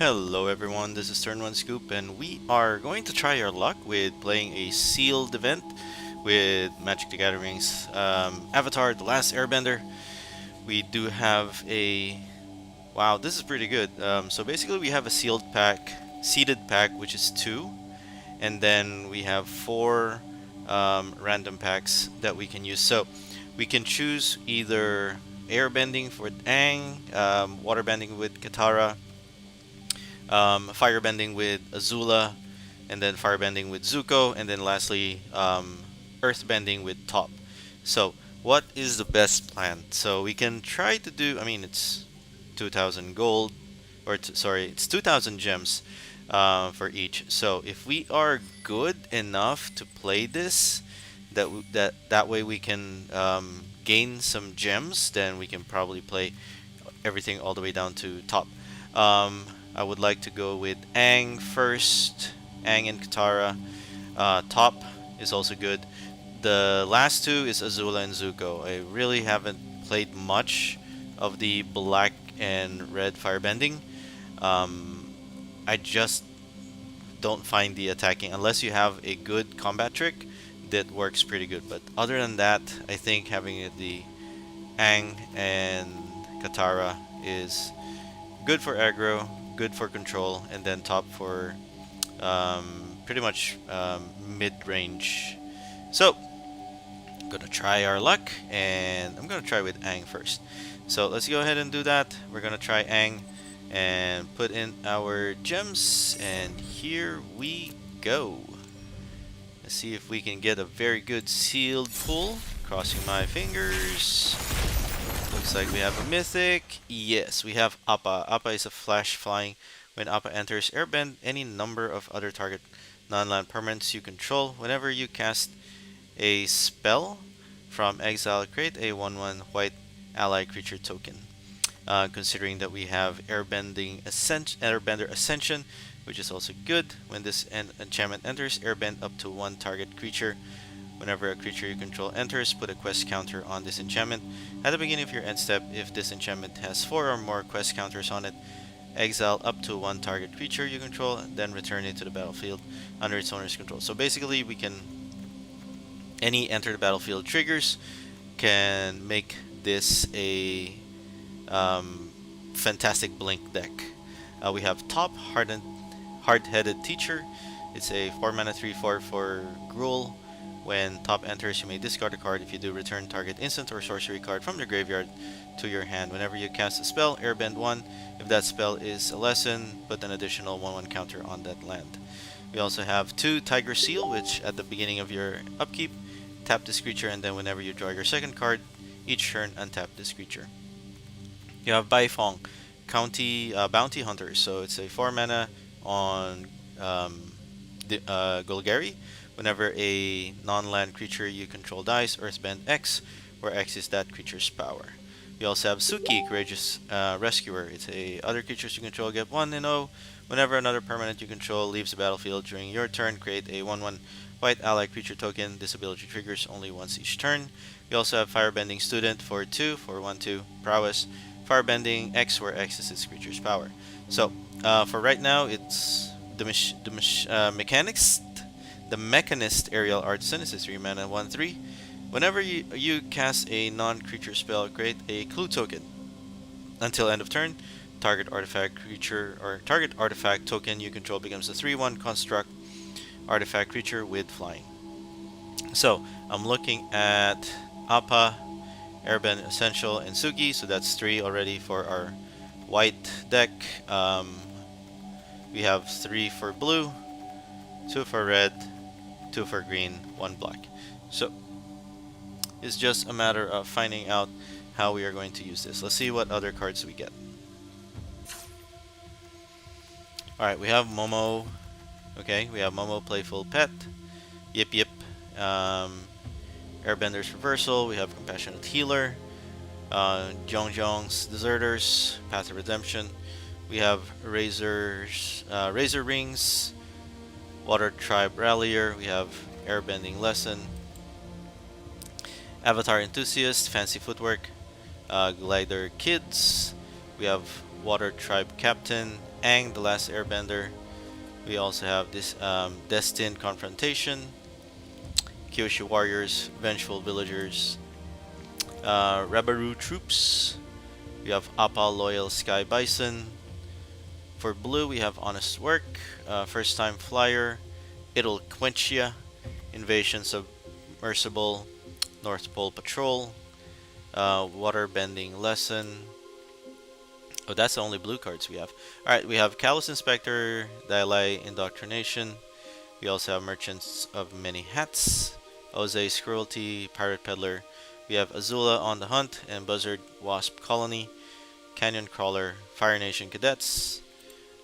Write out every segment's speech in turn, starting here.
Hello everyone, this is Turn 1 Scoop, and we are going to try our luck with playing a sealed event with Magic the Gathering's Avatar, The Last Airbender. We do have a... Wow, this is pretty good. So basically we have a seeded pack, which is 2, and then we have 4 random packs that we can use. So we can choose either airbending for Aang, waterbending with Katara, firebending with Azula, and then firebending with Zuko, and then lastly, earthbending with Top. So, what is the best plan? So we can try to do. I mean, it's 2,000 gold, or sorry, it's 2,000 gems for each. So if we are good enough to play this, that way we can gain some gems. Then we can probably play everything all the way down to Top. Um, I would like to go with Aang first. Aang and Katara. Top is also good. The last two is Azula and Zuko. I really haven't played much of the black and red firebending. Um, I just don't find the attacking unless you have a good combat trick that works pretty good. But other than that, I think having the Aang and Katara is good for aggro, good for control, and then top for pretty much mid-range. So, I'm gonna try our luck, and I'm gonna try with Aang first. So let's go ahead and do that. We're gonna try Aang and put in our gems, and here we go. Let's see if we can get a very good sealed pull. Crossing my fingers. Looks like we have a mythic. Yes, we have Appa. Appa is a flash flying. When Appa enters Airbend, any number of other target non-land permanents you control. Whenever you cast a spell from exile, create a 1/1 white ally creature token. Considering that we have Airbender Ascension, which is also good. When this enchantment enters, airbend up to 1 target creature. Whenever a creature you control enters, put a quest counter on this enchantment. At the beginning of your end step, if this enchantment has 4 or more quest counters on it, exile up to 1 target creature you control, then return it to the battlefield under its owner's control. So basically, we can any enter the battlefield triggers can make this a fantastic blink deck. We have Top Hard-Headed Teacher. It's a 4 mana 3/4 for Gruul. When Top enters, you may discard a card. If you do, return target instant or sorcery card from the graveyard to your hand. Whenever you cast a spell, airbend 1. If that spell is a lesson, put an additional 1/1 counter on that land. We also have 2 Tiger Seal, which at the beginning of your upkeep, tap this creature, and then whenever you draw your second card, each turn untap this creature. You have Baifong, Bounty Hunter. So it's a 4 mana on Golgari. Whenever a non-land creature you control dies, earthbend X, where X is that creature's power. We also have Suki, Courageous Rescuer. It's a other creatures you control get 1 and 0. Whenever another permanent you control leaves the battlefield during your turn, create a 1/1 white ally creature token. This ability triggers only once each turn. We also have Firebending Student for 2 for 1/2 prowess. Firebending X, where X is its creature's power. So for right now, it's mechanics. The Mechanist Aerial Artisan is a 3 mana 1/3. Whenever you cast a non-creature spell, create a clue token. Until end of turn, target artifact creature or target artifact token you control becomes a 3/1 construct artifact creature with flying. So I'm looking at Appa, Airbend Essential, and Suki. So that's 3 already for our white deck. We have 3 for blue, 2 for red, 2 for green, 1 black. So it's just a matter of finding out how we are going to use this. Let's see what other cards we get. Alright, we have Momo. Okay, we have Momo, Playful Pet. Yip Yip. Airbender's Reversal. We have Compassionate Healer. Zhong's Deserters. Path of Redemption. We have Razor Rings. Water Tribe Rallier. We have Airbending Lesson. Avatar Enthusiast, Fancy Footwork. Glider Kids. We have Water Tribe Captain Aang, the Last Airbender. We also have this Destined Confrontation, Kyoshi Warriors, Vengeful Villagers, Rabaru Troops. We have Appa Loyal Sky Bison. For blue, we have Honest Work, First Time Flyer, Idle Quenchia, Invasion Submersible, North Pole Patrol, Water Bending Lesson. Oh, that's the only blue cards we have. Alright, we have Callous Inspector, Dailai Indoctrination. We also have Merchants of Many Hats, Oze's Cruelty, Pirate Peddler. We have Azula on the Hunt and Buzzard Wasp Colony, Canyon Crawler, Fire Nation Cadets.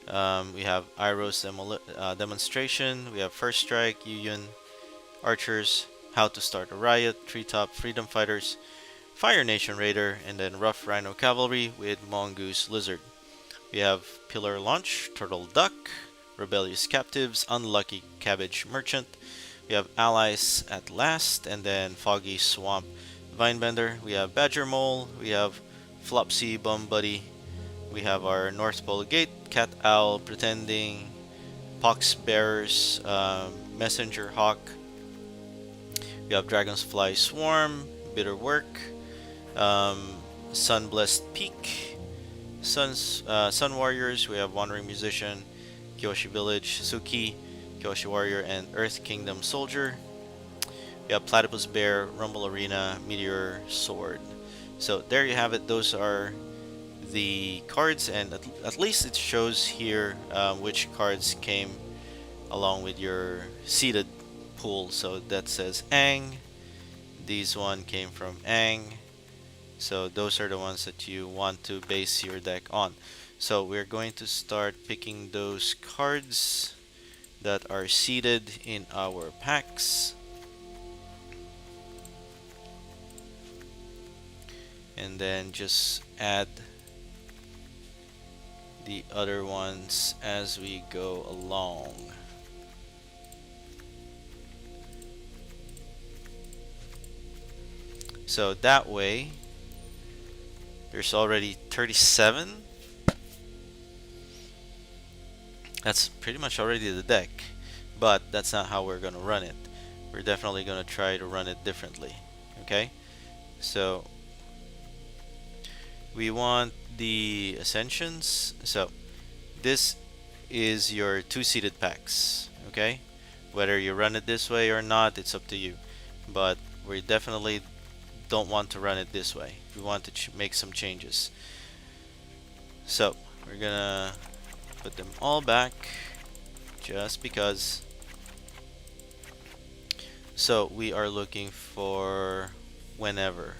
We have Iroh's Demonstration. We have First Strike, Yuyun, Archers, How to Start a Riot, Treetop Freedom Fighters, Fire Nation Raider, and then Rough Rhino Cavalry with Mongoose Lizard. We have Pillar Launch, Turtle Duck, Rebellious Captives, Unlucky Cabbage Merchant. We have Allies at Last, and then Foggy Swamp Vinebender. We have Badger Mole. We have Flopsy Bum Buddy. We have our North Pole Gate, Cat Owl Pretending, Pox Bearers, Messenger Hawk. We have Dragonfly Swarm, Bitter Work, Sun Blessed Peak, Sun Warriors. We have Wandering Musician, Kyoshi Village, Suki, Kyoshi Warrior, and Earth Kingdom Soldier. We have Platypus Bear, Rumble Arena, Meteor Sword. So there you have it. Those are the cards, and at least it shows here which cards came along with your seeded pool. So that says Aang. These one came from Aang. So those are the ones that you want to base your deck on. So we're going to start picking those cards that are seeded in our packs. And then just add the other ones as we go along. So that way, there's already 37. That's pretty much already the deck, but that's not how we're gonna run it. We're definitely gonna try to run it differently. Okay, so we want the Ascensions. So this is your two-seeded packs. Okay, whether you run it this way or not, it's up to you, but we definitely don't want to run it this way. We want to make some changes. So we're gonna put them all back just because. So we are looking for whenever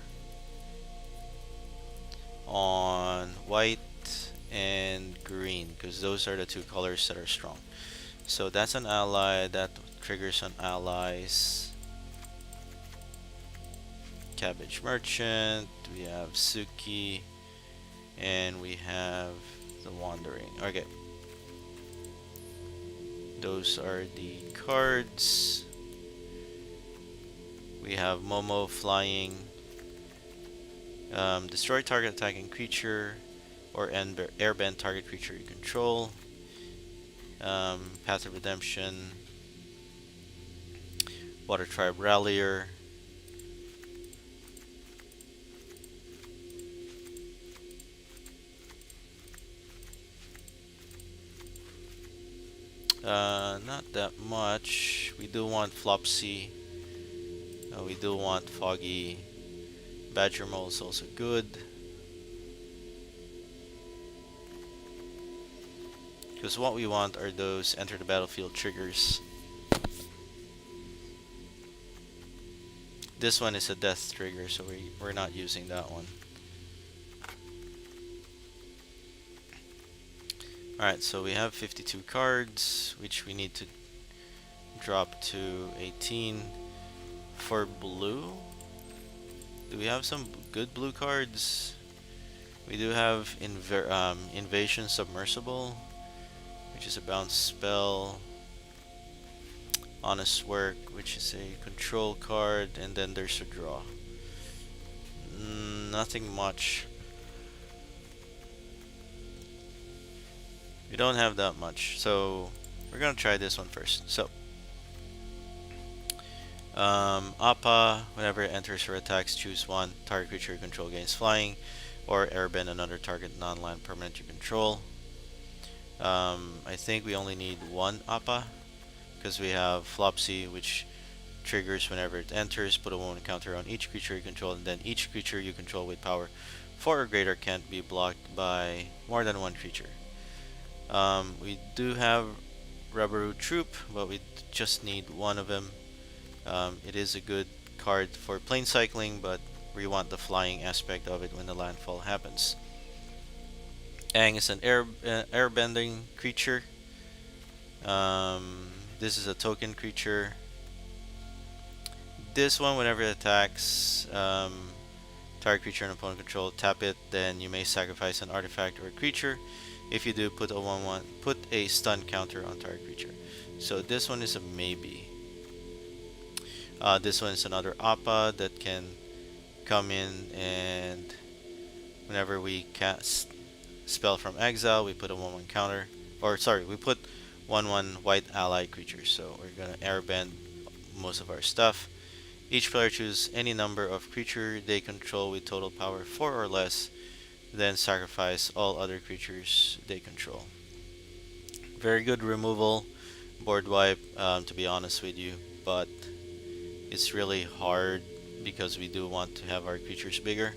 on white and green, because those are the two colors that are strong. So that's an ally, that triggers on allies. Cabbage Merchant, we have Suki, and we have the Wandering. Okay, those are the cards. We have Momo flying, destroy target attacking creature, or airbend target creature you control. Path of Redemption, Water Tribe Rallier. Not that much. We do want Flopsy. We do want Foggy. Badger Mole is also good. Because what we want are those enter the battlefield triggers. This one is a death trigger, so we're not using that one. Alright, so we have 52 cards, which we need to drop to 18. For blue, do we have some good blue cards? We do have Invasion Submersible, which is a bounce spell. Honest Work, which is a control card, and then there's a draw. Nothing much. We don't have that much, so we're gonna try this one first. So, Appa, whenever it enters or attacks, choose one. Target creature you control gains flying, or airbend another target non-land permanent you control. I think we only need one Appa, because we have Flopsy, which triggers whenever it enters. Put a 1 counter on each creature you control, and then each creature you control with power 4 or greater can't be blocked by more than one creature. We do have Rubberoo Troop, but we just need one of them. It is a good card for plane cycling, but we want the flying aspect of it when the landfall happens. Aang is an airbending creature. This is a token creature. This one, whenever it attacks target creature and opponent control, tap it. Then you may sacrifice an artifact or a creature. If you do, put a stun counter on target creature. So this one is a maybe. This one is another Appa that can come in, and whenever we cast spell from exile, we put a 1/1 counter. Or sorry, we put 1/1 white ally creature. So we're gonna airbend most of our stuff. Each player chooses any number of creature they control with total power 4 or less, then sacrifice all other creatures they control. Very good removal, board wipe, to be honest with you, but it's really hard because we do want to have our creatures bigger.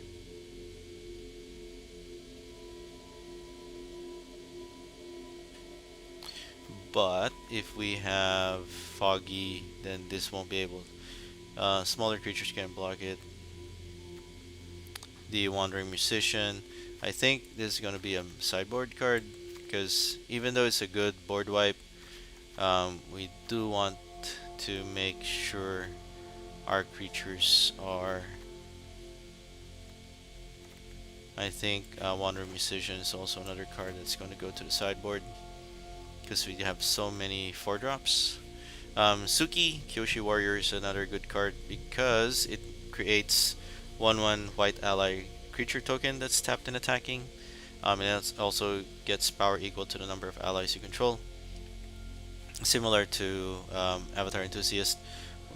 But if we have Foggy, then this won't be able. Smaller creatures can block it. The Wandering Musician. I think this is going to be a sideboard card, because even though it's a good board wipe, we do want to make sure our creatures are. I think Wandering Musician is also another card that's going to go to the sideboard, because we have so many 4-drops. Suki, Kyoshi Warrior, is another good card because it creates 1/1 white ally creature token that's tapped and attacking. And it also gets power equal to the number of allies you control. Similar to Avatar Enthusiast,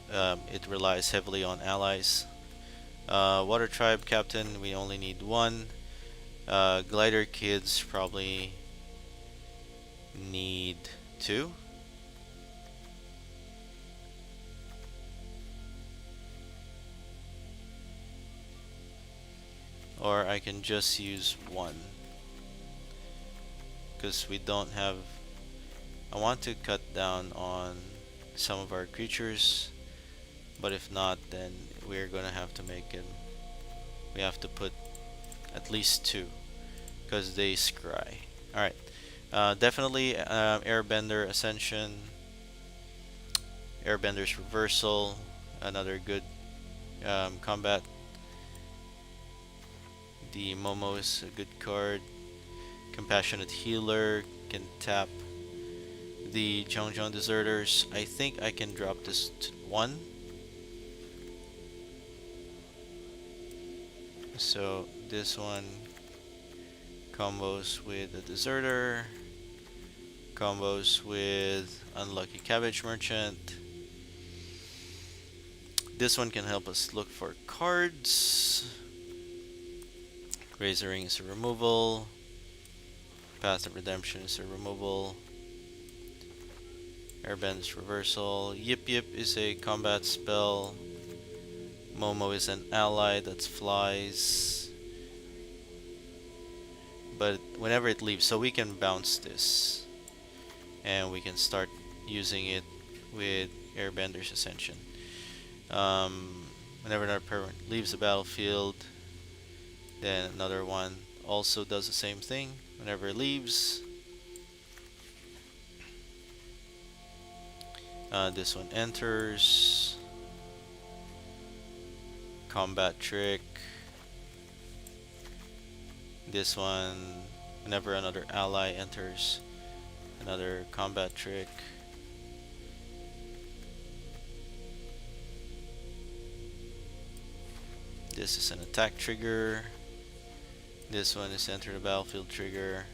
it relies heavily on allies. Water Tribe Captain, we only need one. Glider Kids probably need 2. Or I can just use 1, because we don't have. I want to cut down on some of our creatures, but if not, then we're gonna have to make it. We have to put at least 2, because they scry. Alright, definitely Airbender Ascension, Airbender's Reversal, another good combat. The Momo is a good card. Compassionate Healer can tap. The Zhongzhong Deserters, I think I can drop this to 1. So this one combos with the Deserter, combos with Unlucky Cabbage Merchant. This one can help us look for cards. Razor Ring is a removal. Path of Redemption is a removal. Airbend's Reversal. Yip Yip is a combat spell. Momo is an ally that flies. But whenever it leaves, so we can bounce this. And we can start using it with Airbender's Ascension. Whenever another permanent leaves the battlefield, then another one also does the same thing. Whenever it leaves, this one enters. Combat Trick. This one, whenever another ally enters, another Combat Trick. This is an attack trigger. This one is enter the battlefield trigger.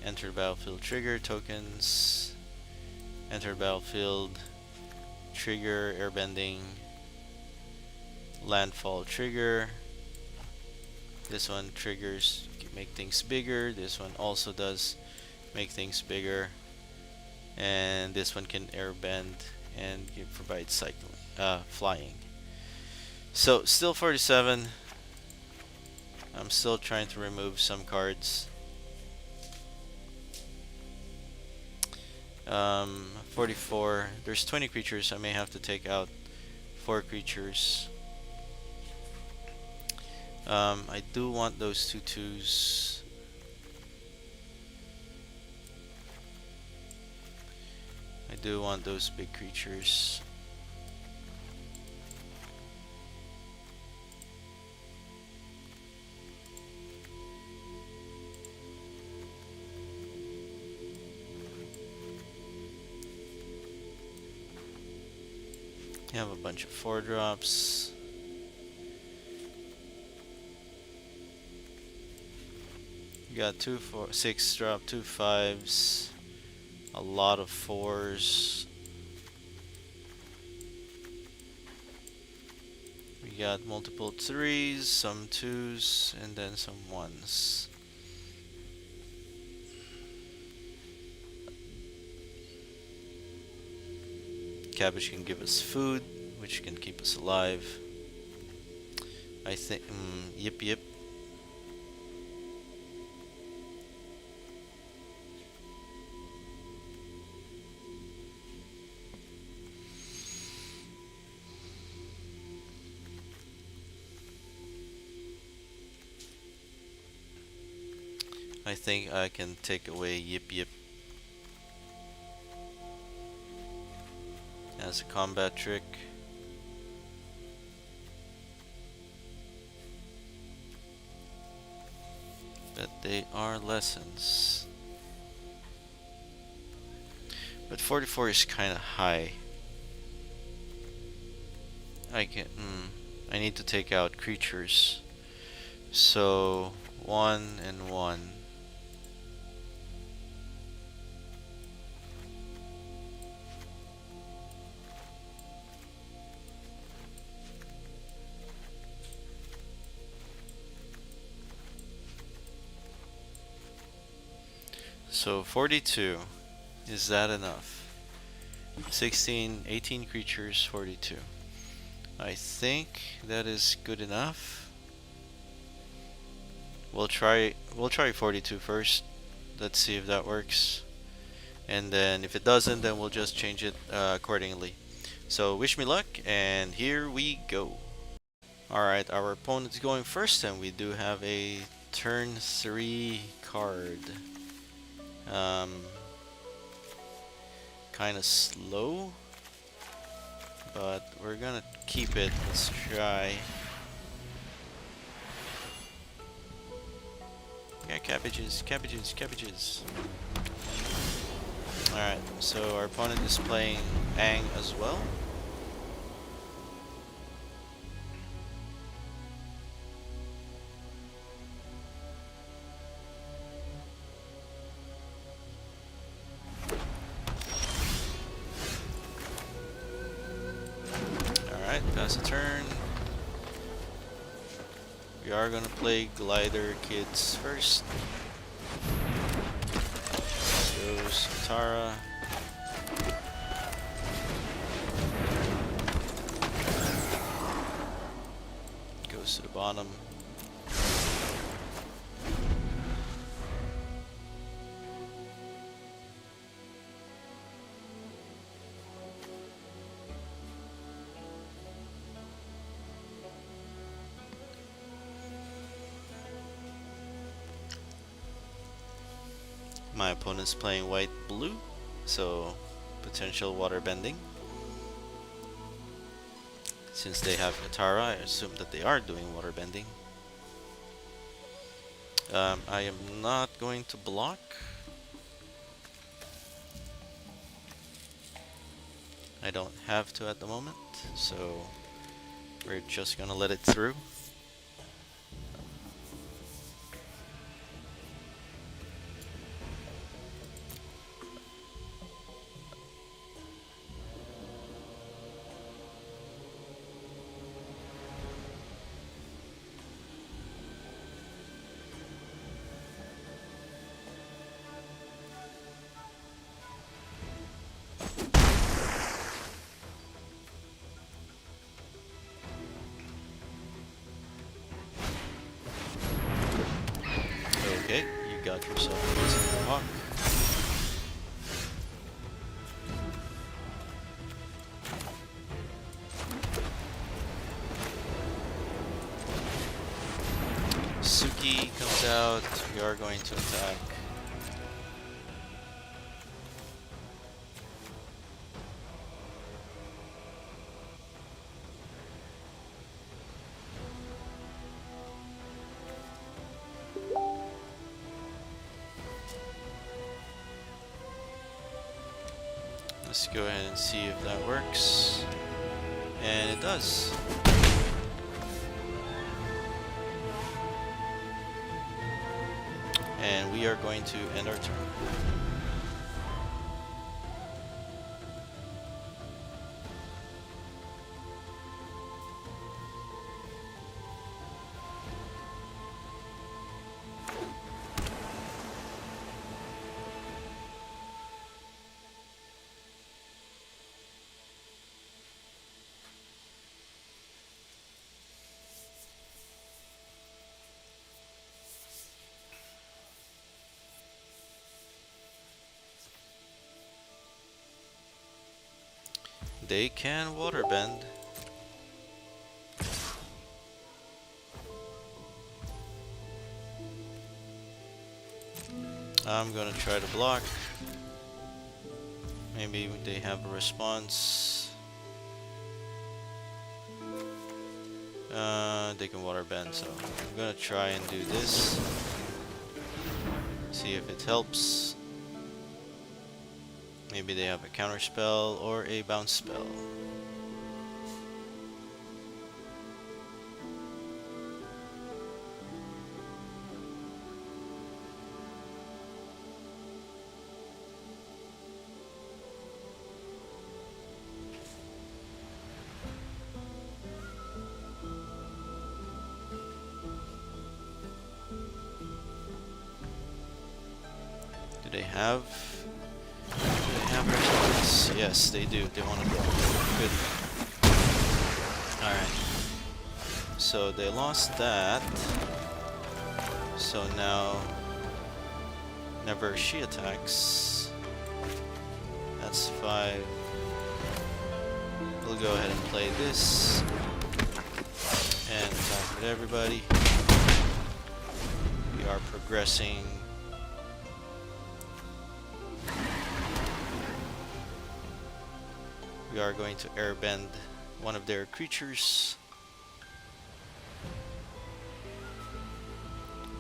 enter battlefield trigger tokens, enter battlefield trigger airbending, landfall trigger. This one triggers make things bigger. This one also does make things bigger, and this one can airbend and provide cycling, flying. So still 47. I'm still trying to remove some cards. 44. There's 20 creatures. I may have to take out 4 creatures. I do want those 2/2s. I do want those big creatures. You have a bunch of 4-drops. You got 2 4 6 drop, 2 5s, a lot of 4s. We got multiple 3s, some 2s, and then some 1s. Cabbage can give us food, which can keep us alive. I think, yep. I think I can take away yip as a combat trick. But they are lessons. But 44 is kind of high. I need to take out creatures. So 1 and 1. So 42, is that enough? 16, 18 creatures, 42. I think that is good enough. We'll try 42 first. Let's see if that works. And then if it doesn't, then we'll just change it accordingly. So wish me luck, and here we go. Alright, our opponent's going first, and we do have a turn 3 card. Kind of slow, but we're gonna keep it. Let's try. Yeah, cabbages. Alright, so our opponent is playing Aang as well. Pass a turn. We are gonna play Glider Kids first. Goes Tara. Goes to the bottom. My opponent's playing white-blue, so potential water bending. Since they have Katara, I assume that they are doing water bending. I am not going to block. I don't have to at the moment, so we're just gonna let it through. out yourself using the hawk. Suki comes out, we are going to attack. Let's go ahead and see if that works. And it does. And we are going to end our turn. They can water bend. I'm gonna try to block. Maybe they have a response. They can water bend, so I'm gonna try and do this. See if it helps. Maybe they have a counter spell or a bounce spell. Do they have response? Yes, they do. They want to block. Good. Alright. So they lost that. So now, whenever she attacks, that's 5. We'll go ahead and play this. And attack with everybody. We are progressing. We are going to airbend one of their creatures.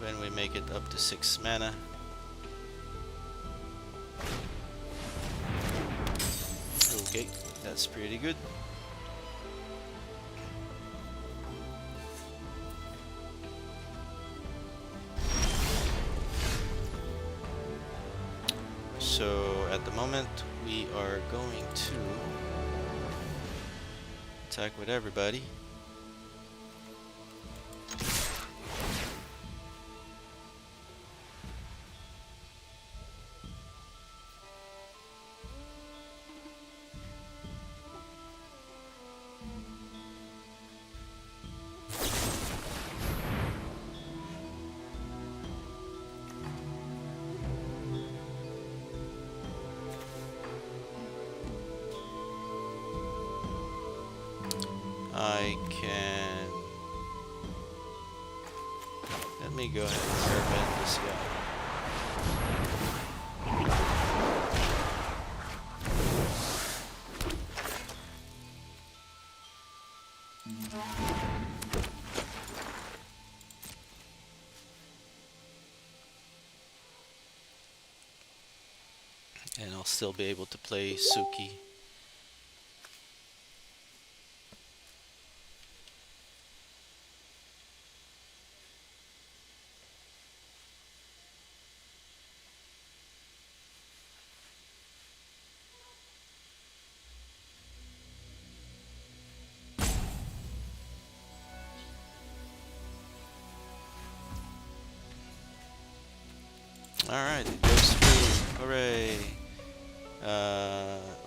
When we make it up to 6 mana. Okay, that's pretty good. So at the moment we are going to attack with everybody. I can... Let me go ahead and airbend this guy. And I'll still be able to play Suki. Alright, it goes through. Hooray!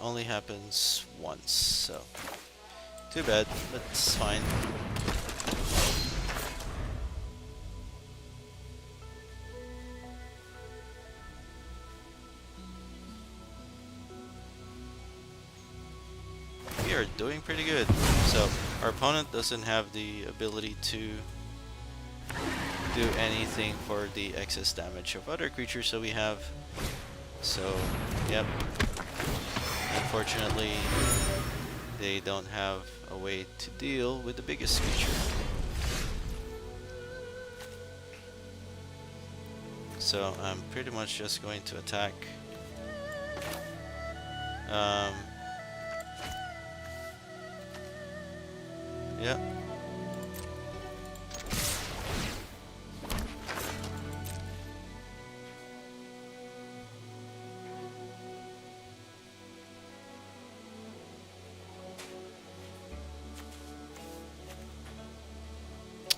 Only happens once, so too bad, but it's fine. doing pretty good. So our opponent doesn't have the ability to do anything for the excess damage of other creatures, so we have. So, yep. Unfortunately, they don't have a way to deal with the biggest creature. So I'm pretty much just going to attack. Yeah.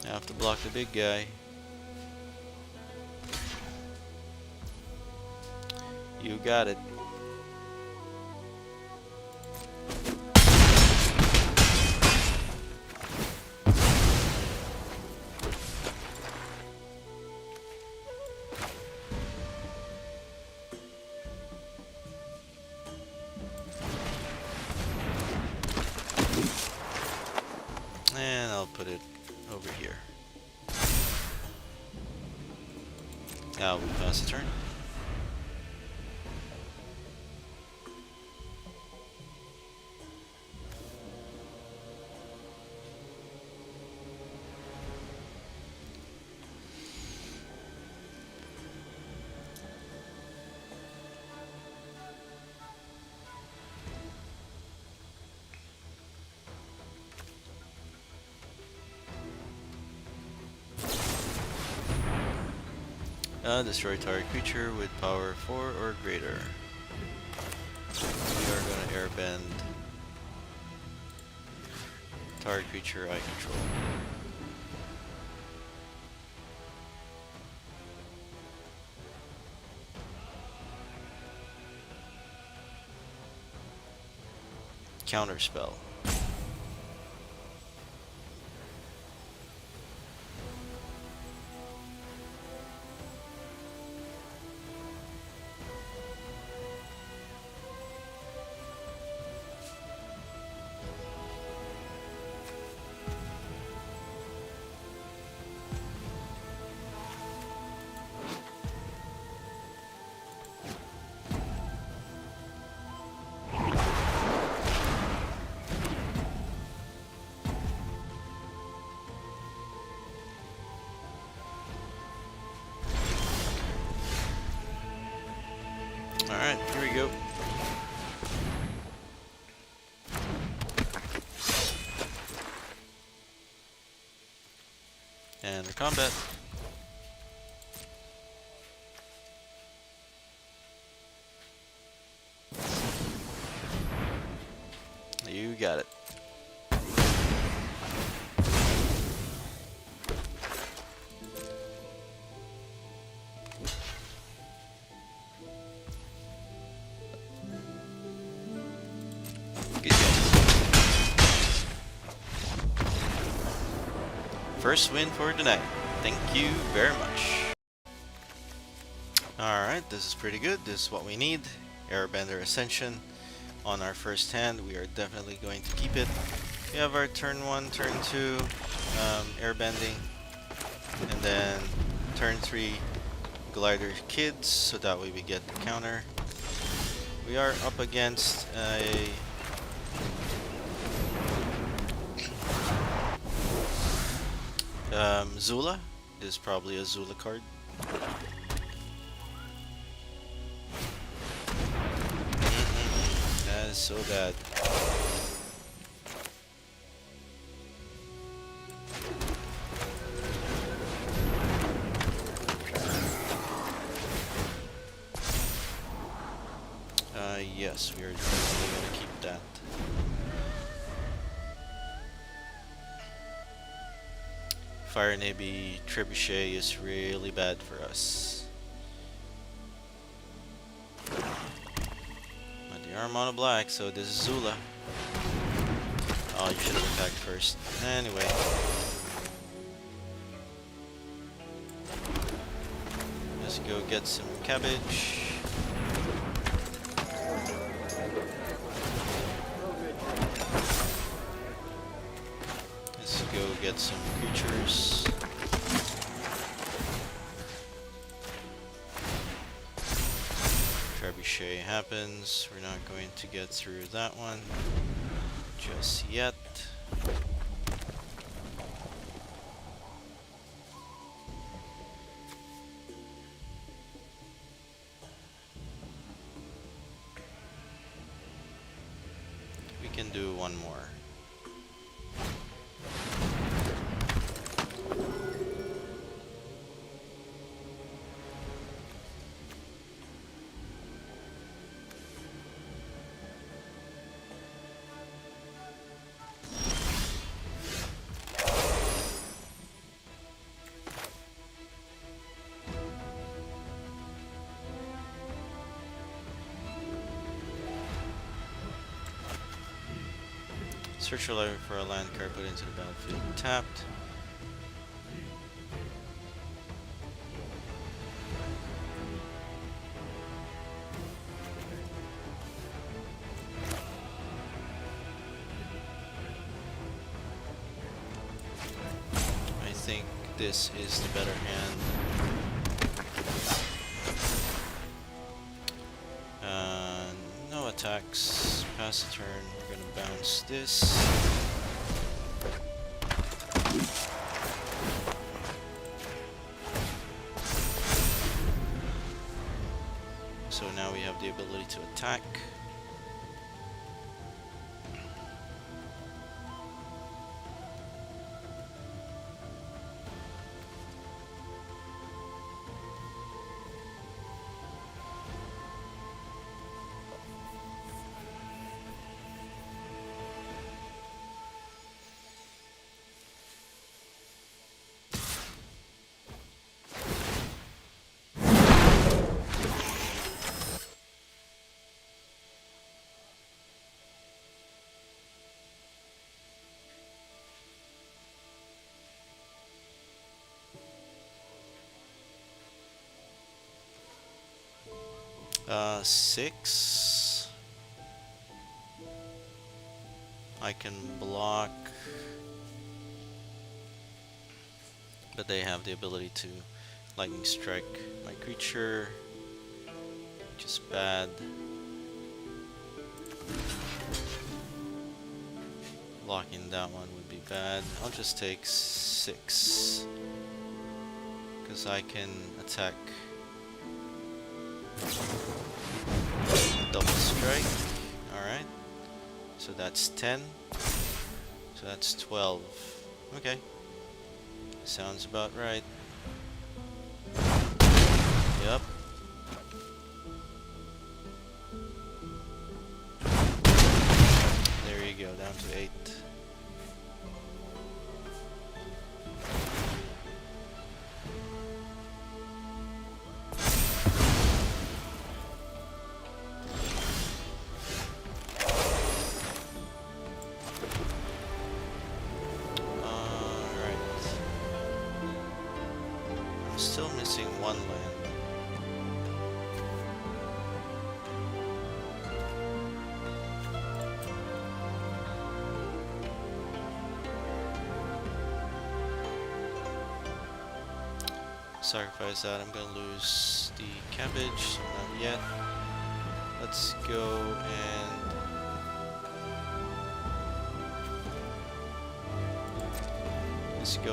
I have to block the big guy. You got it. And I'll put it over here. Now we pass the turn. Destroy target creature with power 4 or greater. We are going to airbend target creature I control. Counter spell. Alright, here we go. And the combat. You got it. Good job. First win for the night. Thank you very much. Alright, this is pretty good. This is what we need. Airbender Ascension on our first hand. We are definitely going to keep it. We have our turn 1, turn 2 airbending, and then turn 3 glider kids, so that way we get the counter. We are up against a Zula. This is probably a Zula card. That is so bad. Yes, we are definitely gonna keep that. Fire Navy Trebuchet is really bad for us. But they are mono black, so this is Zula. Oh, you should have attacked first. Anyway. Let's go get some cabbage. get some creatures. Trebuchet happens. We're not going to get through that one just yet. We can do one more. Search your library for a land card put into the battlefield tapped. I think this is the better hand. No attacks. Pass the turn. We're gonna bounce this. So now we have the ability to attack. Six. I can block, but they have the ability to lightning strike my creature, which is bad. Blocking that one would be bad. I'll just take 6 because I can attack. Double strike. Alright. So that's 10. So that's 12. Okay. Sounds about right. Yep. There you go, down to 8. Still missing one land. Sacrifice that. I'm gonna lose the cabbage, so not yet. Let's go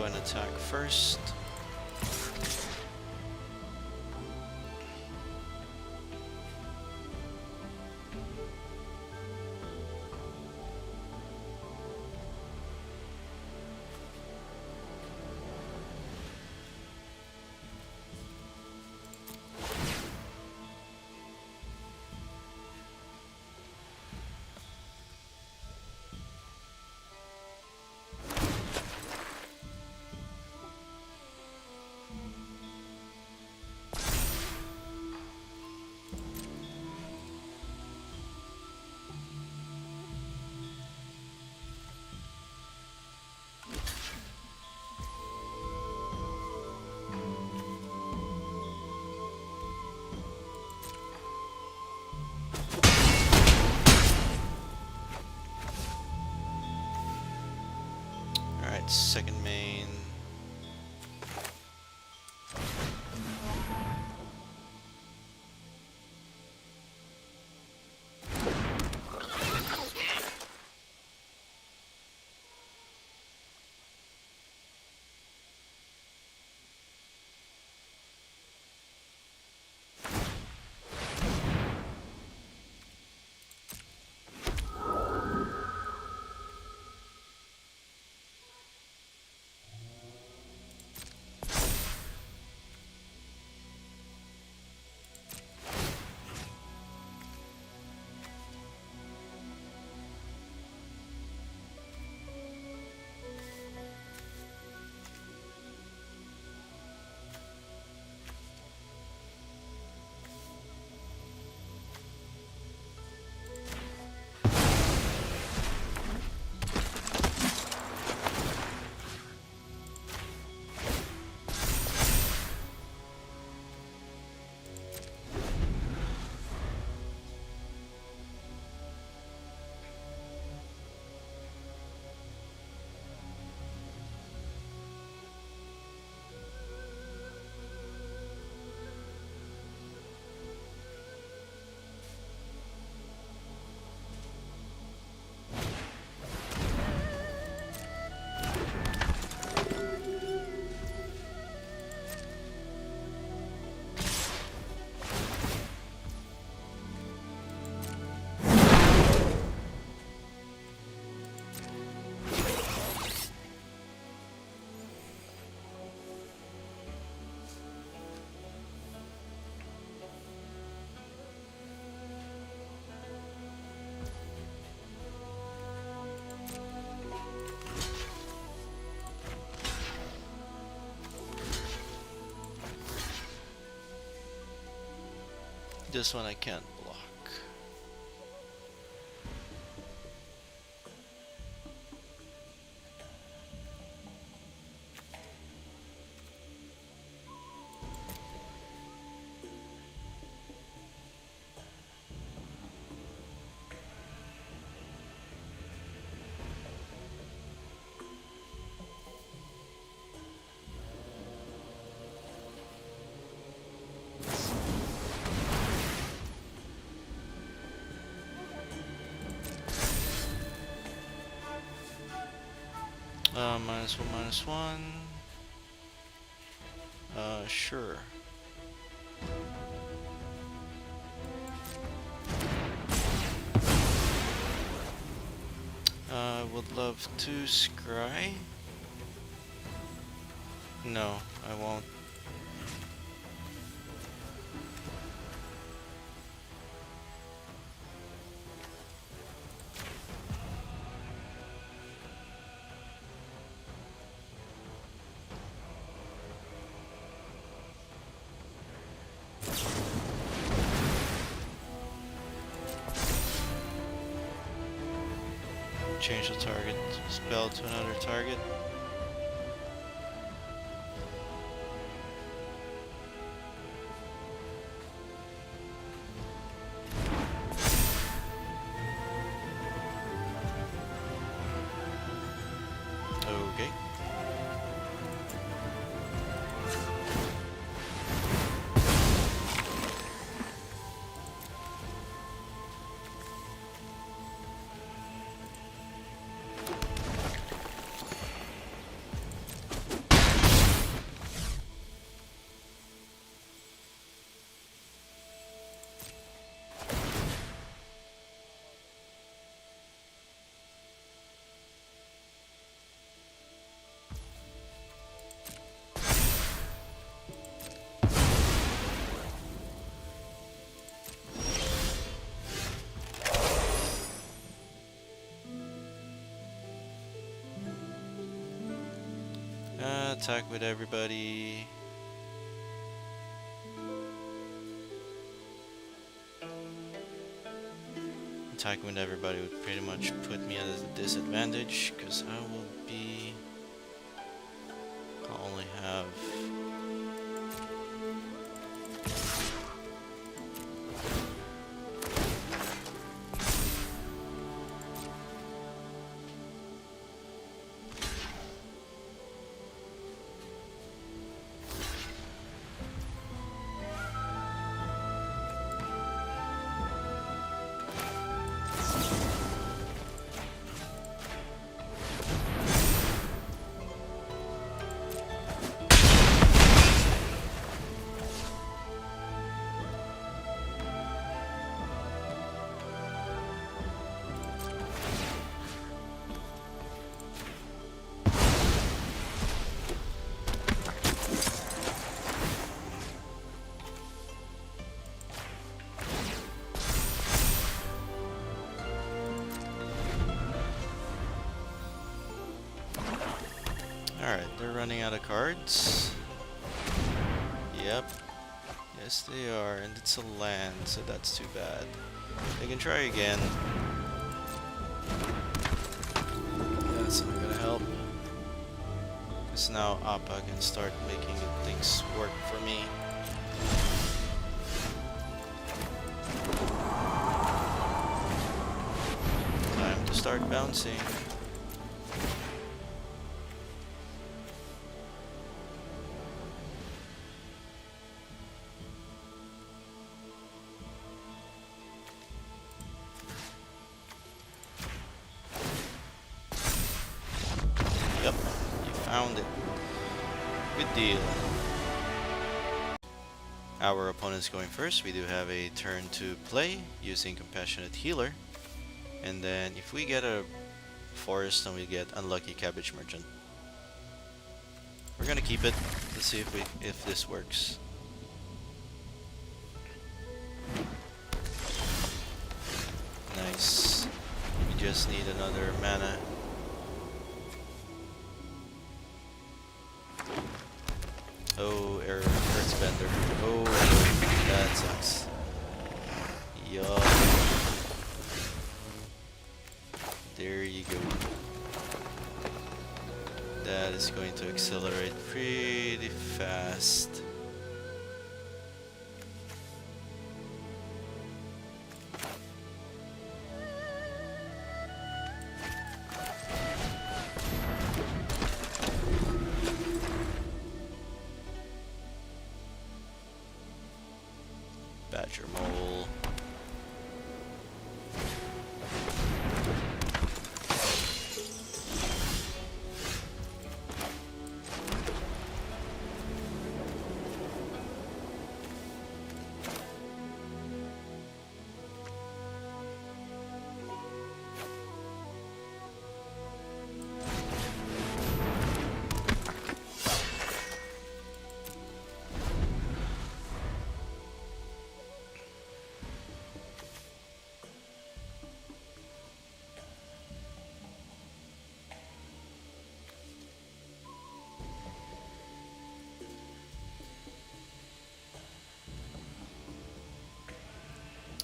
and attack first. second main. This one I can't block. -1, -1. Sure. Would love to scry. No, I won't. Change the target spell to another target. Okay. Attack with everybody. Attacking with everybody would pretty much put me at a disadvantage because I will be. I'll only have. running out of cards? Yep. Yes, they are, and it's a land, so that's too bad. They can try again. That's not gonna help. Because now Appa can start making things work for me. Time to start bouncing. Yep, you found it. Good deal. Our opponent's going first. We do have a turn to play using Compassionate Healer. And then if we get a forest, then we get Unlucky Cabbage Merchant. We're gonna keep it to see if this works. Nice. We just need another mana. Oh, Airbender. Oh, that sucks. Yup. There you go. That is going to accelerate pretty fast. Badger Mole.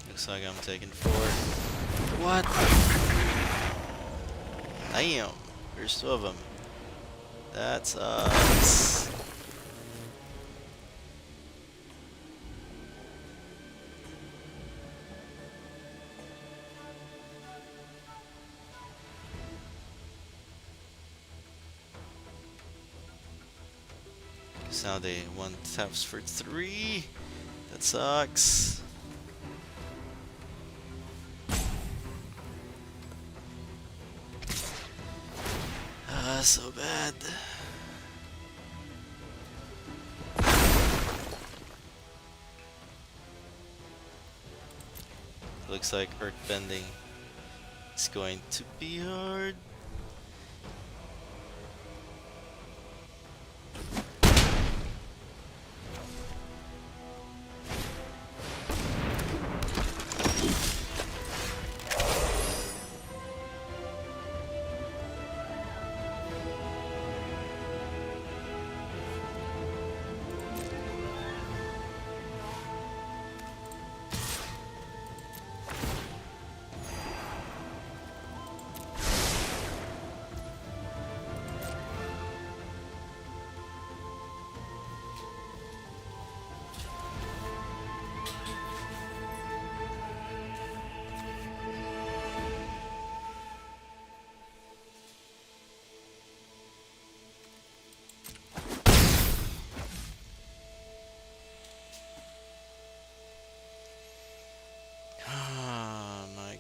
Looks like I'm taking 4. What? Damn, there's 2 of them. That sucks. Because now they want taps for 3. That sucks. So bad. Looks like Earthbending is going to be hard.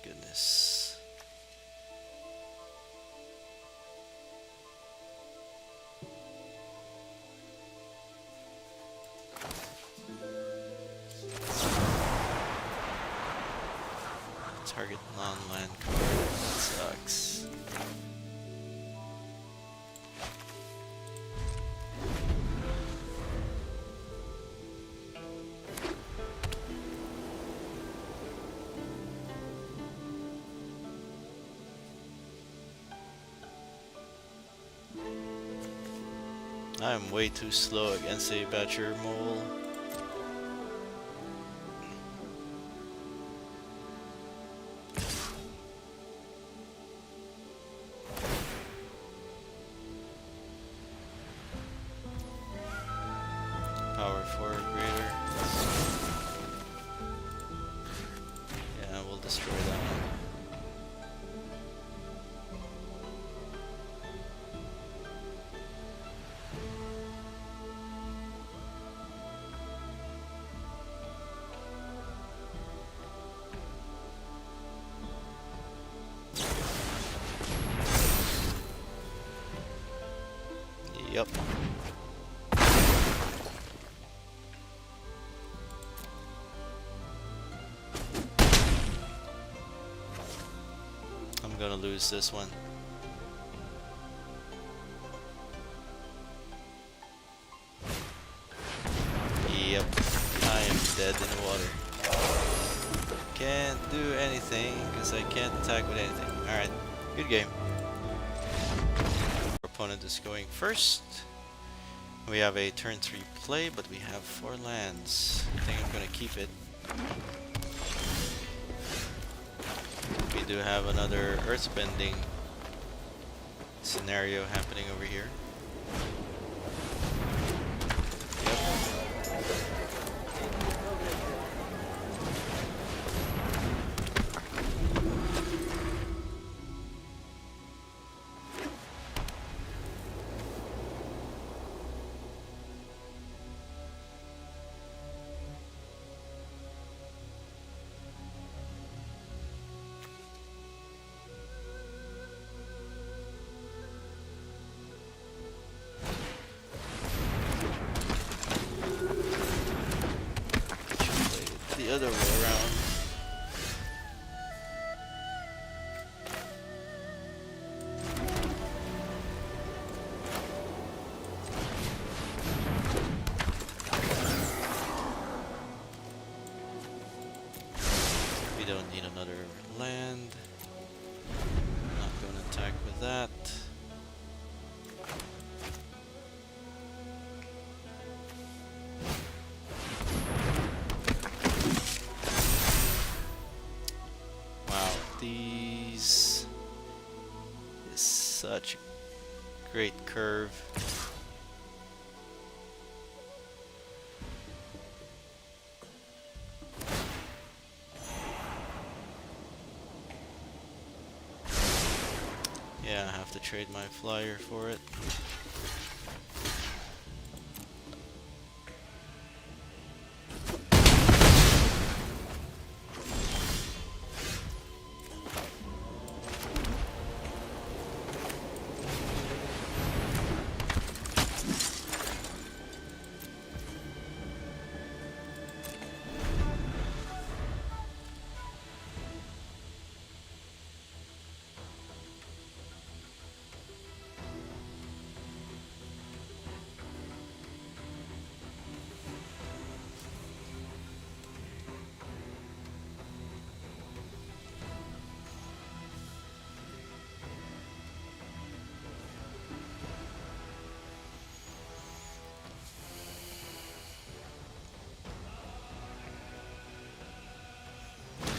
Goodness. Target non-land card. That sucks. I'm way too slow against a badger mole. Power 4 greater. Yeah, we'll destroy that one. Yep. I'm gonna lose this one. Yep. I am dead in the water. Can't do anything because I can't attack with anything. Alright. Good game. Our opponent is going first. We have a turn 3 play, but we have 4 lands. I think I'm gonna keep it. We do have another earthbending scenario happening over here. The other way around. We don't need another land. Not going to attack with that. These is such a great curve. Yeah, I have to trade my flyer for it.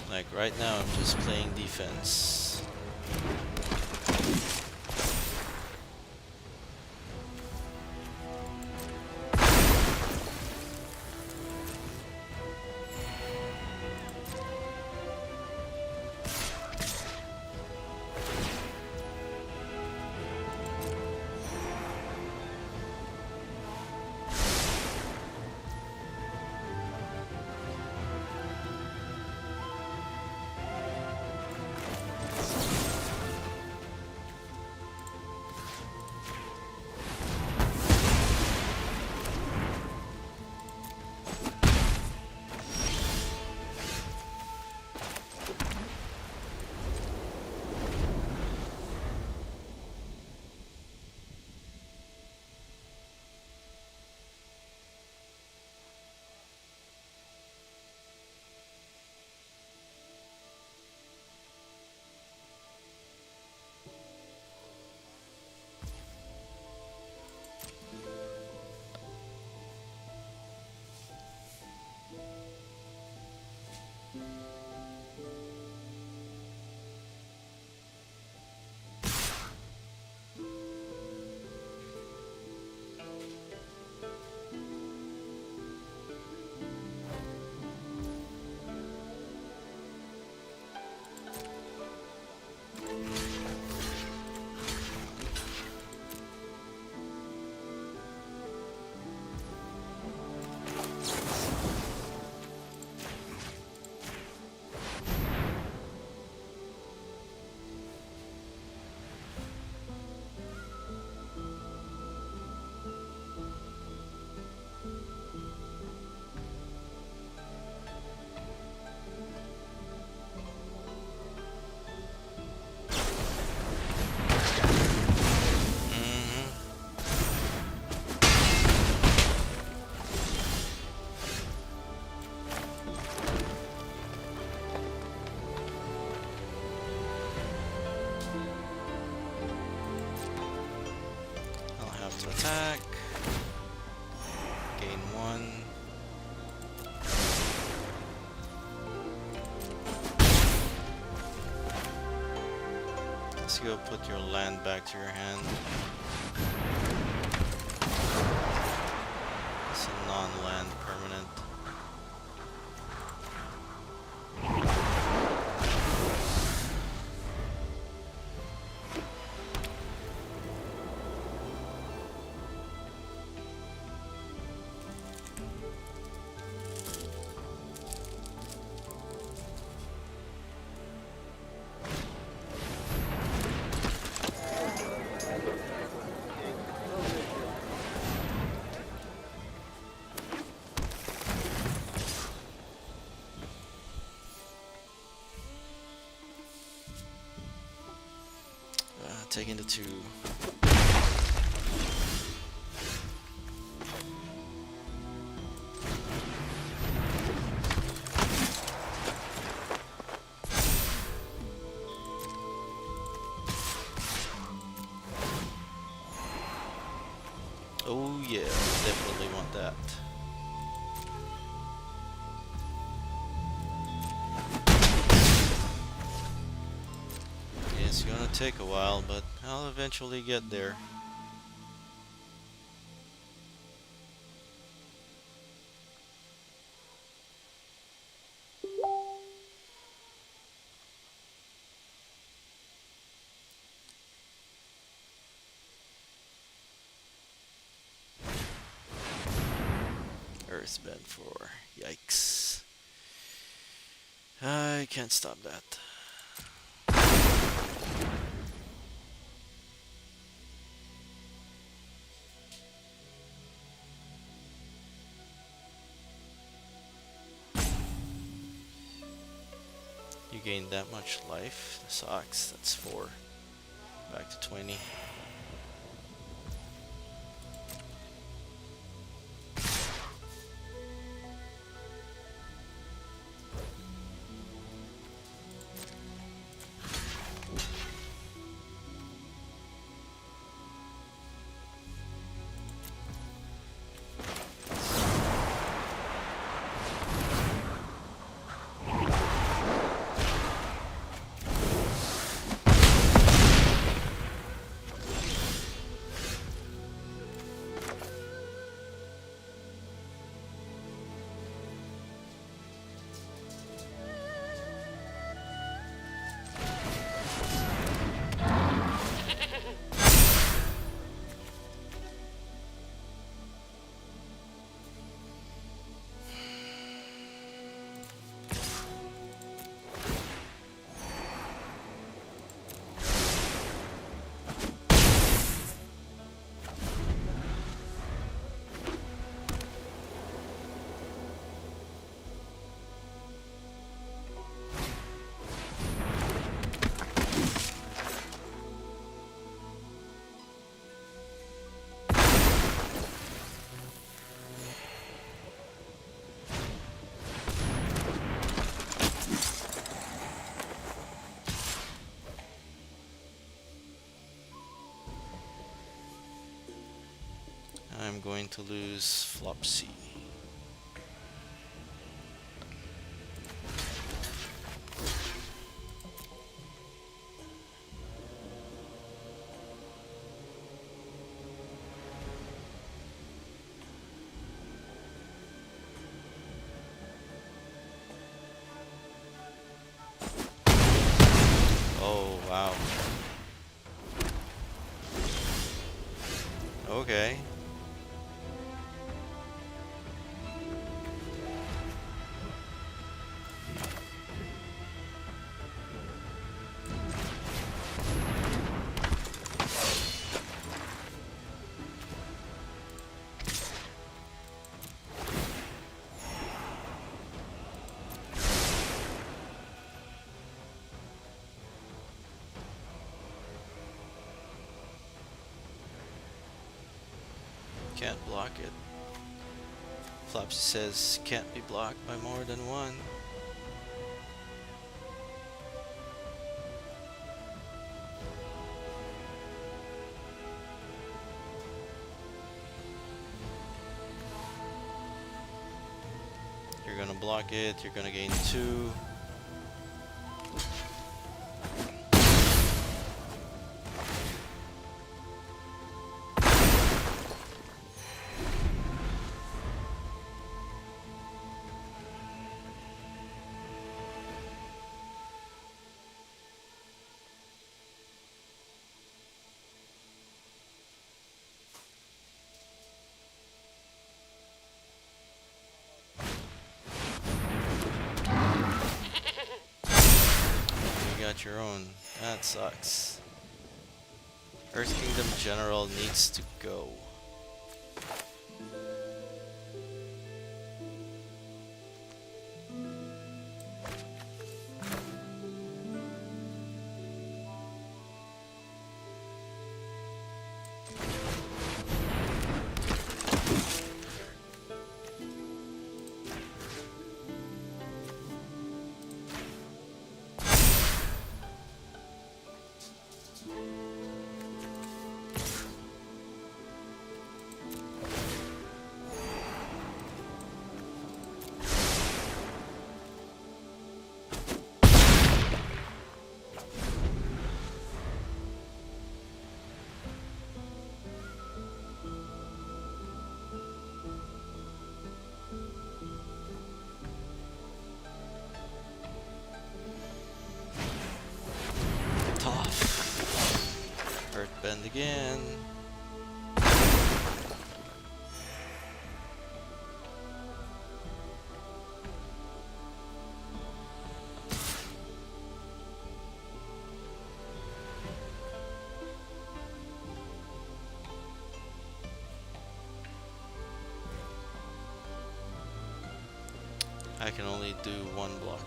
Like right now, I'm just playing defense. attack. Gain 1. Let's go put your land back to your hand. It's a non-land permanent. Taking the 2. Oh yeah, definitely want that. It's gonna take a while, but I'll eventually get there. Earthbend 4. Yikes. I can't stop that. You gain that much life. That sucks. That's 4. Back to 20. I'm going to lose Flopsy. Oh, wow. Okay. Can't block it. Flopsy says can't be blocked by more than one. block it, you're gonna gain 2. You got your own. That sucks. Earth Kingdom General needs to go. Bend again. I can only do one blocker.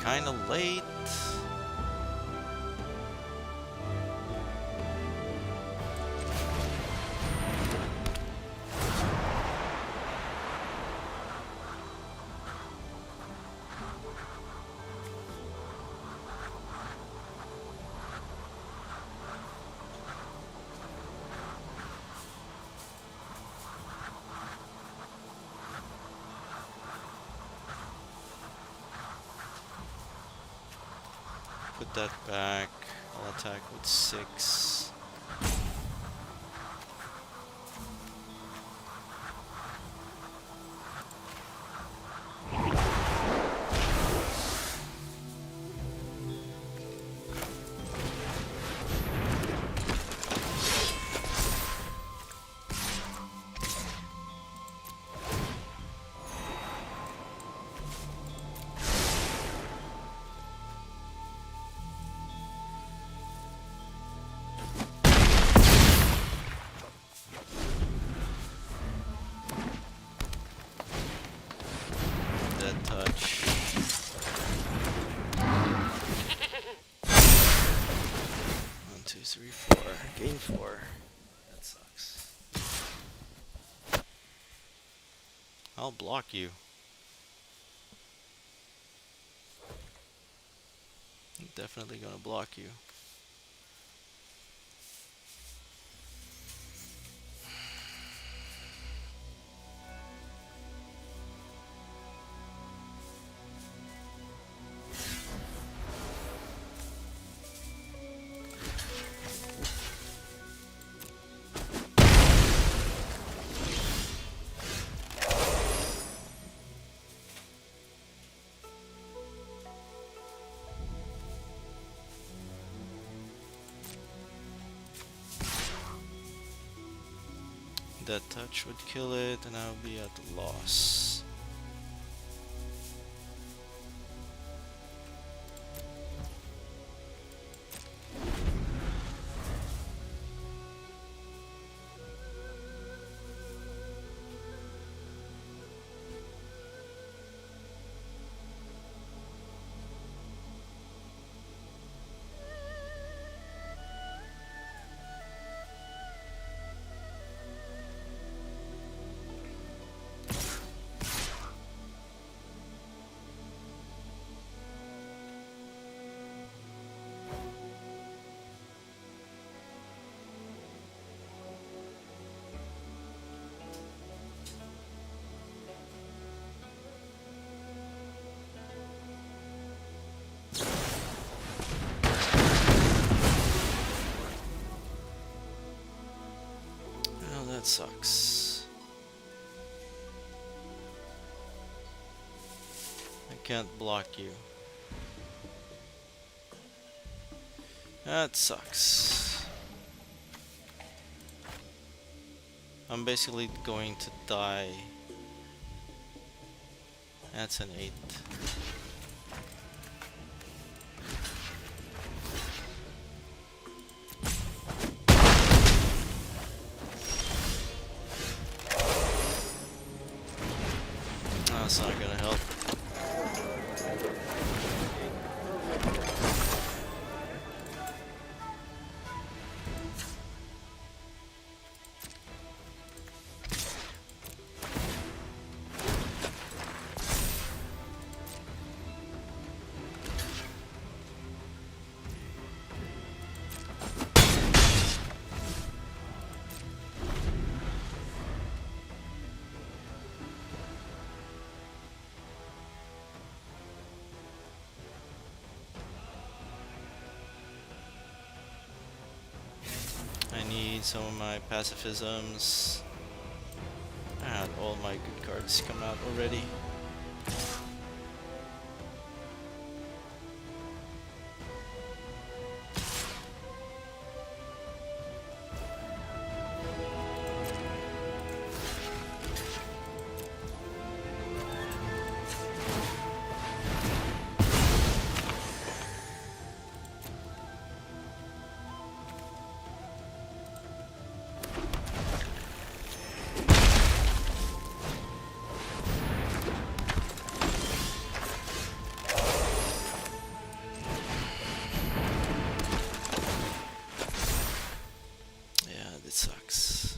Kinda late. Put that back. I'll attack with 6. Touch. 1, 2, 3, 4. Gain 4. That sucks. I'll block you. I'm definitely gonna block you. That touch would kill it, and I'll be at a loss. sucks. I can't block you. That sucks. I'm basically going to die. That's an 8. That's not gonna help. I need some of my pacifisms. I had all my good cards come out already. Sucks.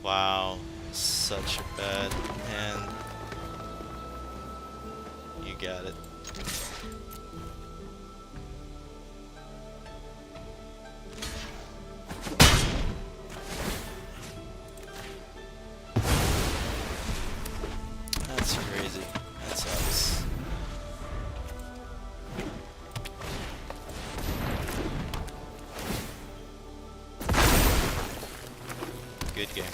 Wow, such a bad hand. You got it. That's crazy. That sucks. Good game.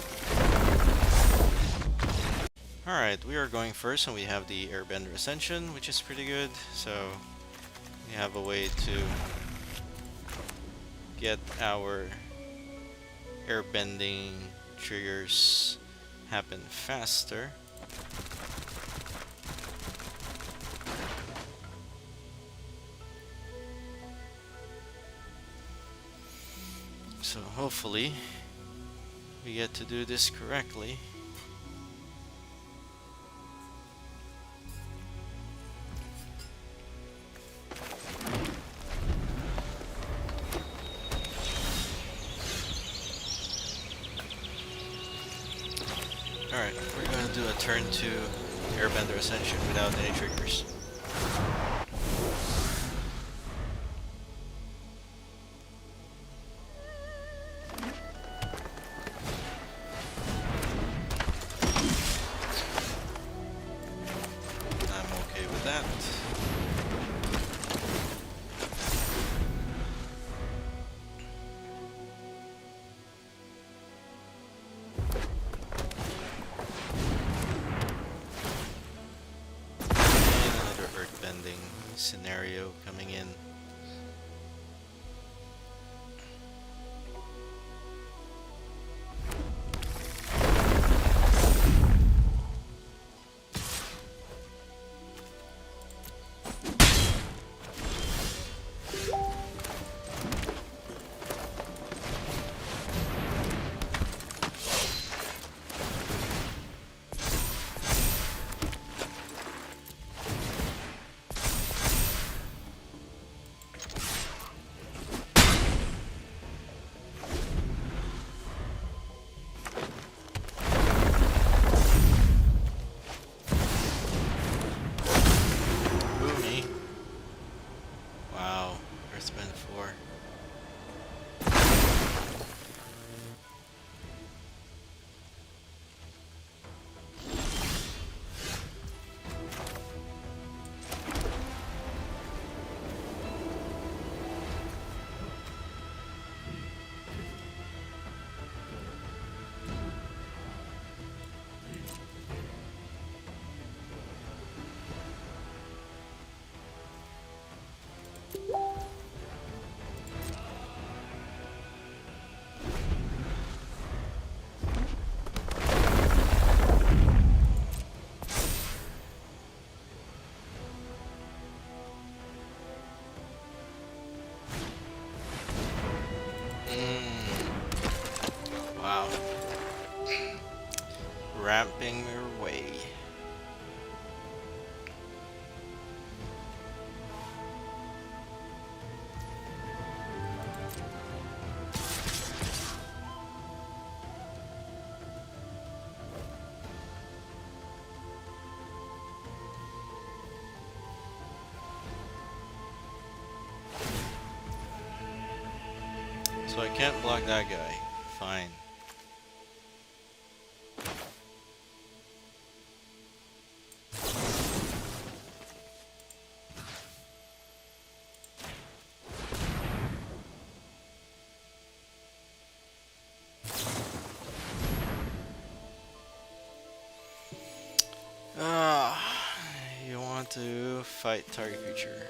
Alright, we are going first, and we have the Airbender Ascension, which is pretty good. So we have a way to get our airbending triggers happen faster. So hopefully we get to do this correctly. Alright, we're gonna do a turn 2 Airbender Ascension without any triggers. I'm okay with that. Scenario coming in. tramping your way. So I can't block that guy. Fine. You want to fight target creature.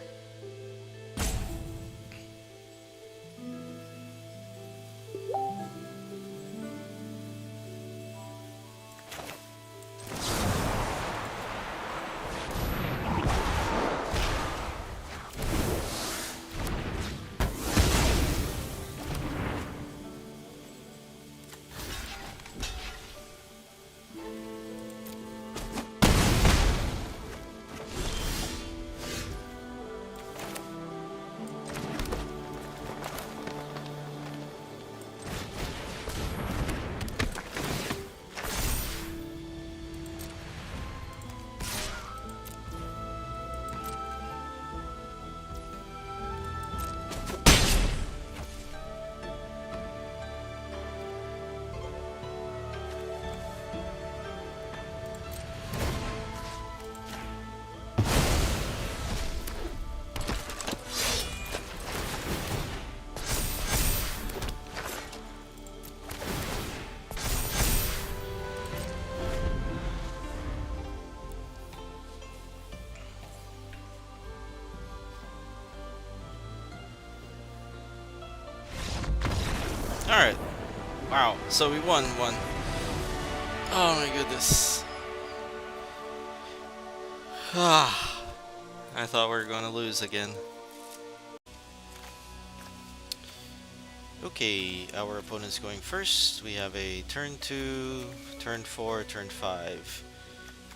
Alright. Wow. So we won one. Oh my goodness. Ah. I thought we were going to lose again. Okay, our opponent's going first. We have a turn 2, turn 4, turn 5.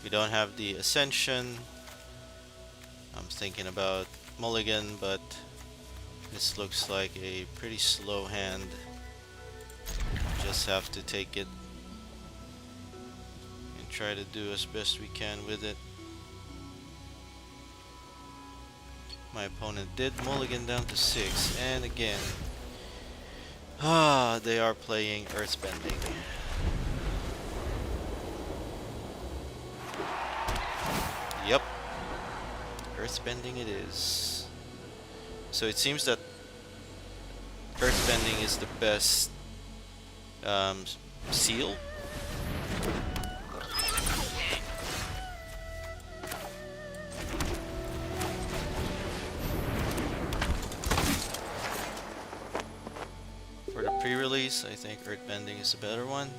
We don't have the Ascension. I'm thinking about Mulligan, but this looks like a pretty slow hand. Just have to take it and try to do as best we can with it. My opponent did mulligan down to 6, and again, they are playing Earthbending. Yep, Earthbending it is. So it seems that Earthbending is the best seal. For the pre-release, I think Earthbending is a better one.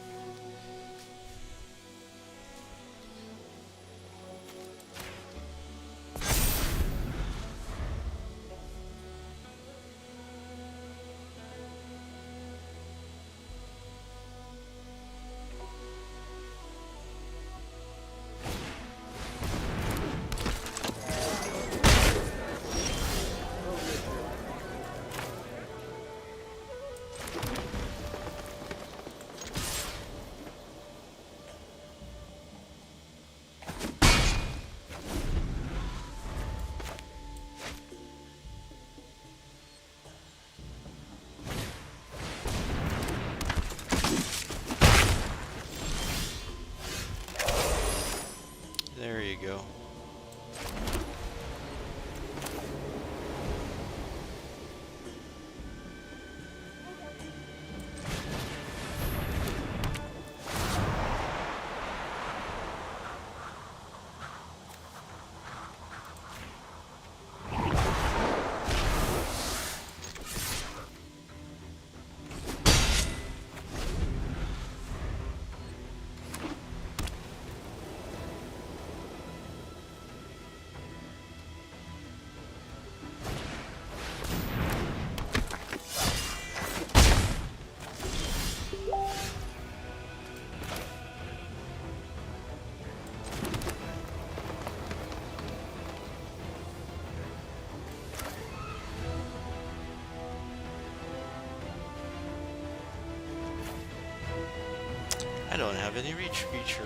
There you go. don't have any reach creature.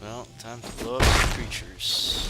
Well, time to blow up the creatures.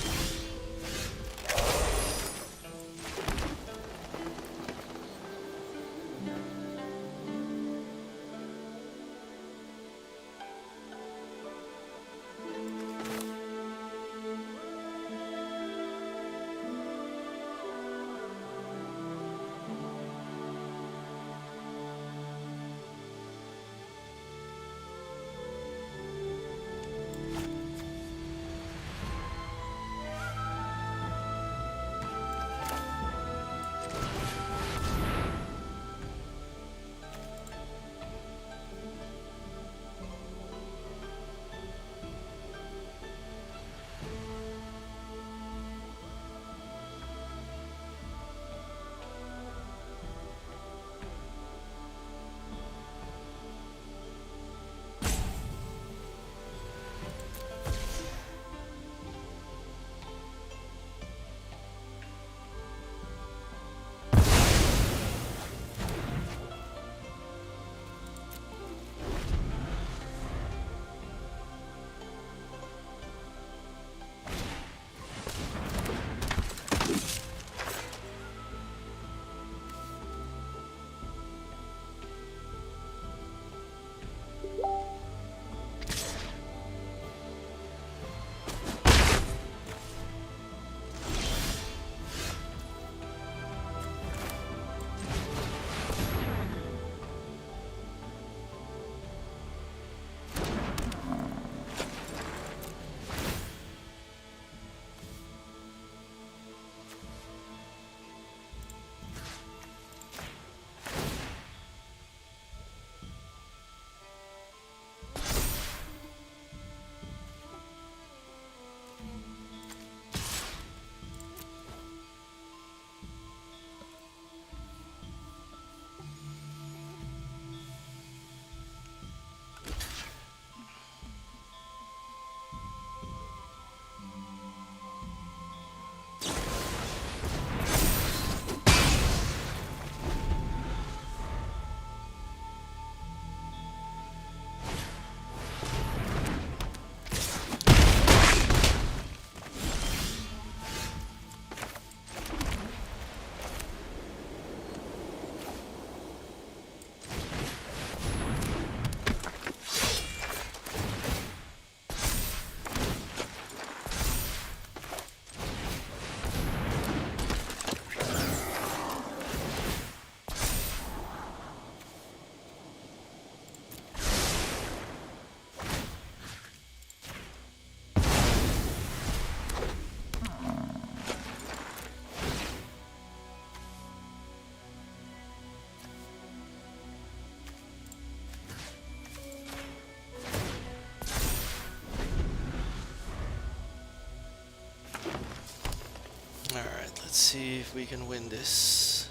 Alright, let's see if we can win this.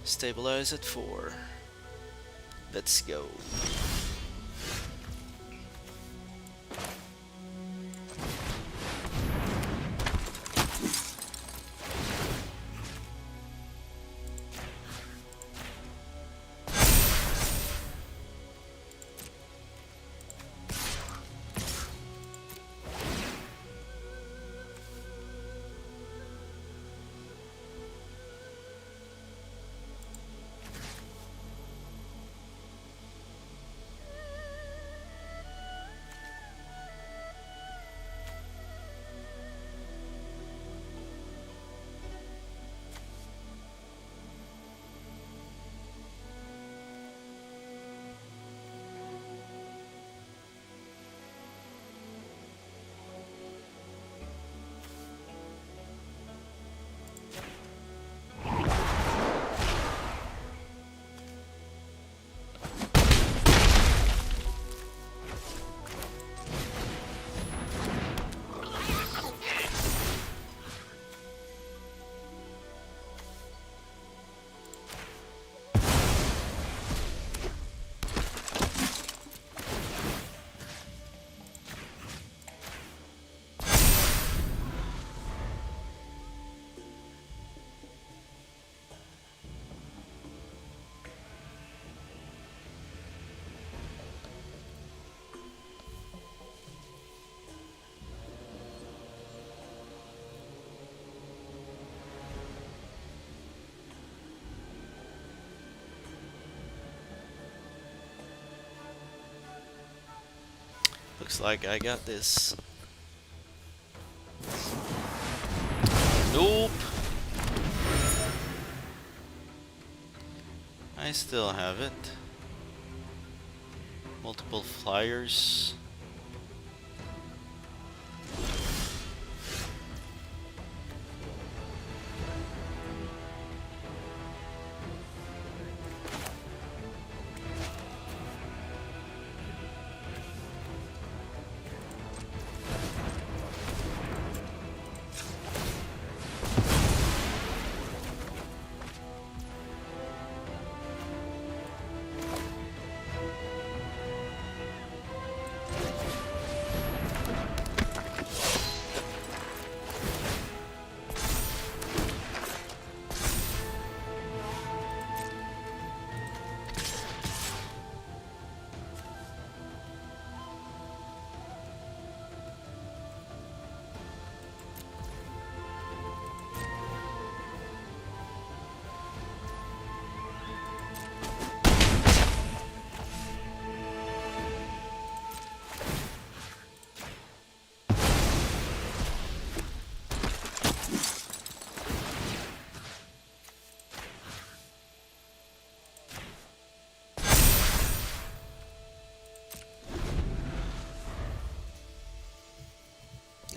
Stabilize at 4. Let's go. Looks like I got this. Nope. I still have it. Multiple flyers.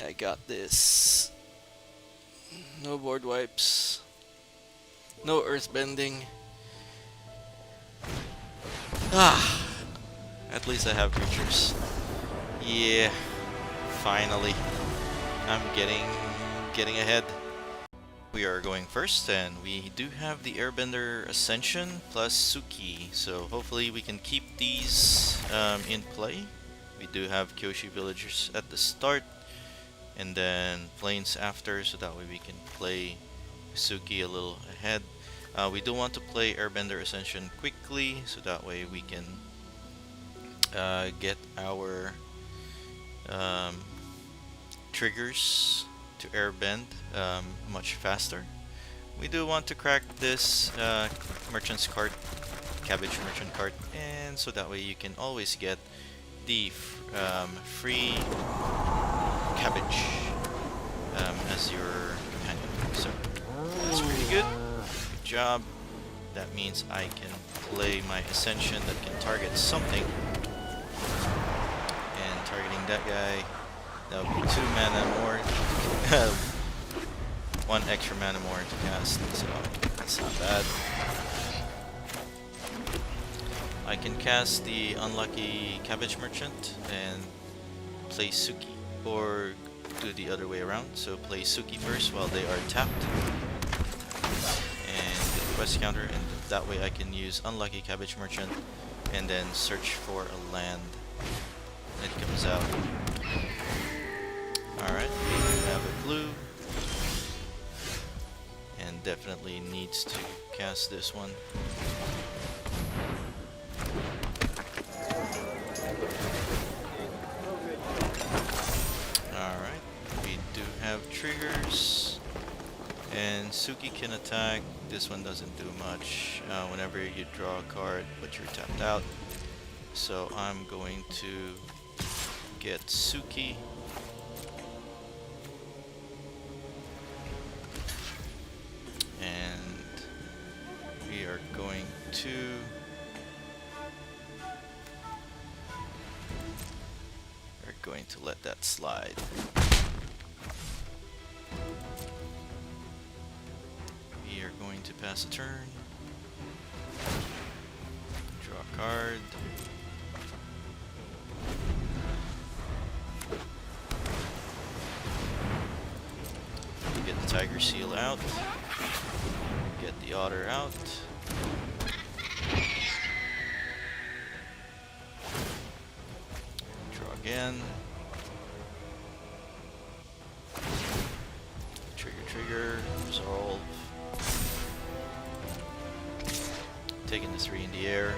I got this. No board wipes. No earthbending. Ah, at least I have creatures. Yeah, finally. I'm getting ahead. We are going first, and we do have the Airbender Ascension plus Suki, so hopefully we can keep these in play. We do have Kyoshi villagers at the start, and then planes after, so that way we can play Suki a little ahead. We do want to play Airbender Ascension quickly, so that way we can get our triggers to airbend much faster. We do want to crack this merchant's cart, cabbage merchant cart, and so that way you can always get the free cabbage as your companion. So that's pretty good. Good job. That means I can play my Ascension that can target something. And targeting that guy, that would be 2 mana more. 1 extra mana more to cast, so that's not bad. I can cast the unlucky cabbage merchant and play Suki, or do the other way around. So play Suki first while they are tapped, and get the quest counter, and that way I can use unlucky cabbage merchant and then search for a land. It comes out. Alright, we have a blue, and definitely needs to cast this one. Alright, we do have triggers, and Suki can attack. This one doesn't do much whenever you draw a card but you're tapped out. So I'm going to get Suki. And we are going to let that slide. We are going to pass a turn. Draw a card. Get the Tiger Seal out. Get the Otter out. Draw again. Trigger, resolve. Taking the 3 in the air.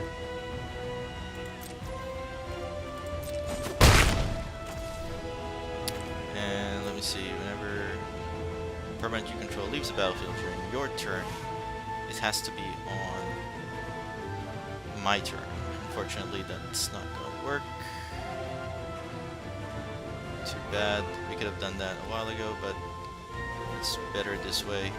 And let me see, whenever permanent you control leaves the battlefield during your turn, it has to be on my turn. Unfortunately, that's not going to work. bad. We could have done that a while ago, but it's better this way.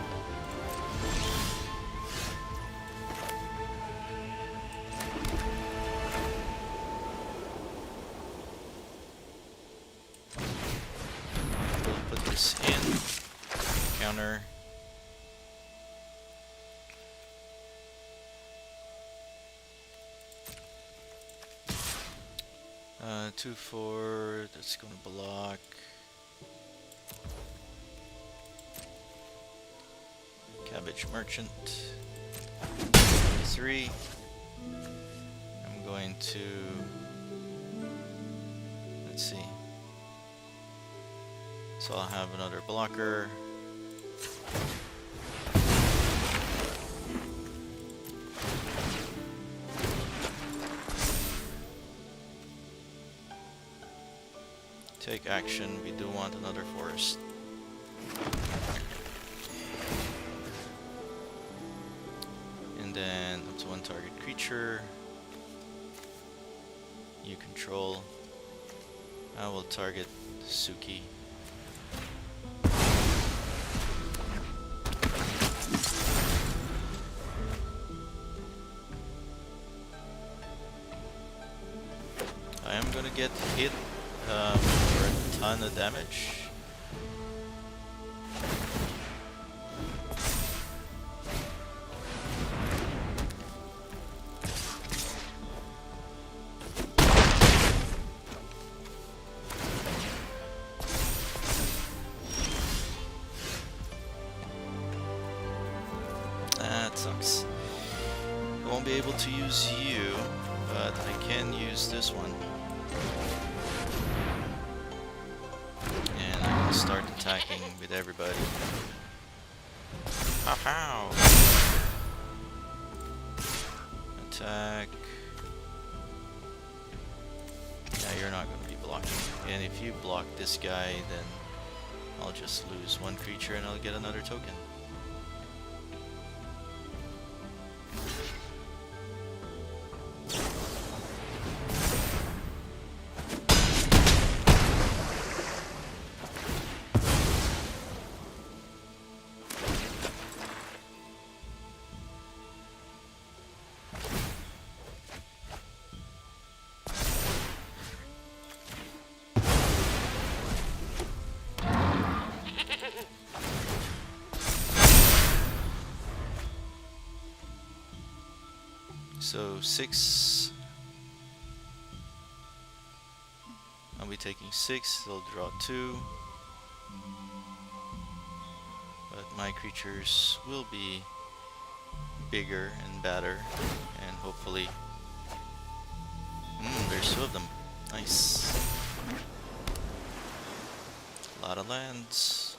We'll put this in. Counter. Uh, 2-4, that's gonna block. Cabbage Merchant. 3. I'm going to, let's see. So I'll have another blocker. Take action, we do want another forest. And then up to one target creature you control. I will target Suki. I am gonna get hit for a ton of damage. That sucks. I won't be able to use you, but I can use this one. And I can start attacking with everybody. Pow! Attack. Yeah, you're not going to be blocking. And if you block this guy, then I'll just lose one creature and I'll get another token. So 6. I'll be taking 6, they'll draw 2. But my creatures will be bigger and badder, and hopefully... there's 2 of them. Nice. A lot of lands.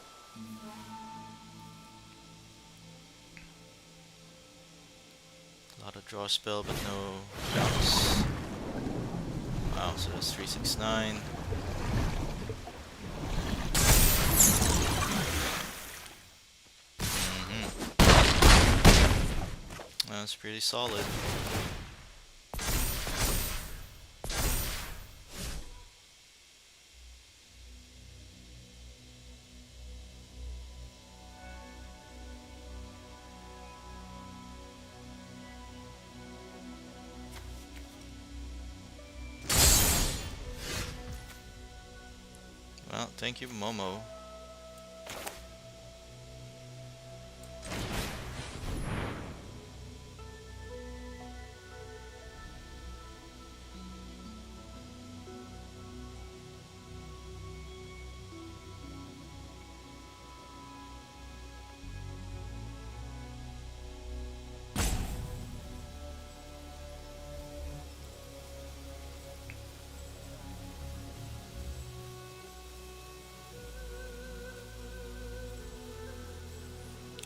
A lot of draw spell, but no bounce. Wow, so that's 369. That's pretty solid. Well, thank you, Momo.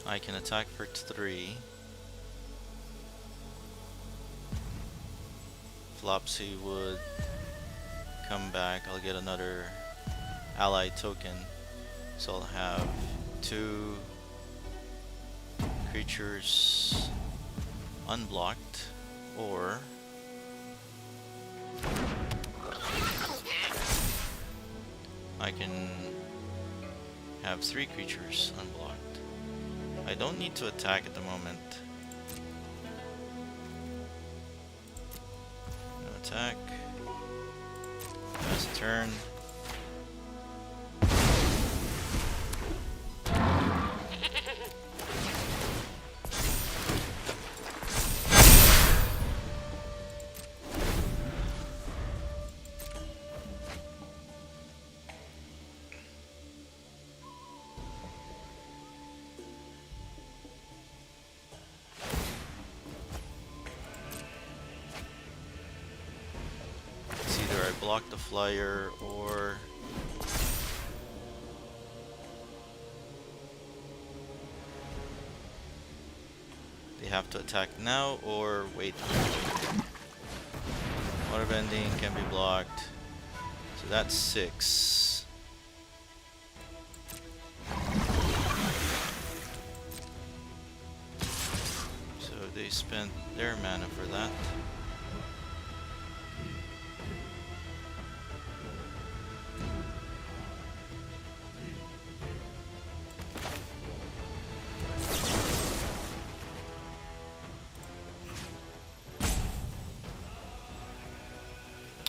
I can attack for 3. Flopsy would come back. I'll get another ally token. So I'll have 2 creatures unblocked, or I can have 3 creatures unblocked. I don't need to attack at the moment. No attack. Pass turn. Block the flyer or they have to attack now or wait. Airbending can be blocked. So that's 6. So they spent their mana for that.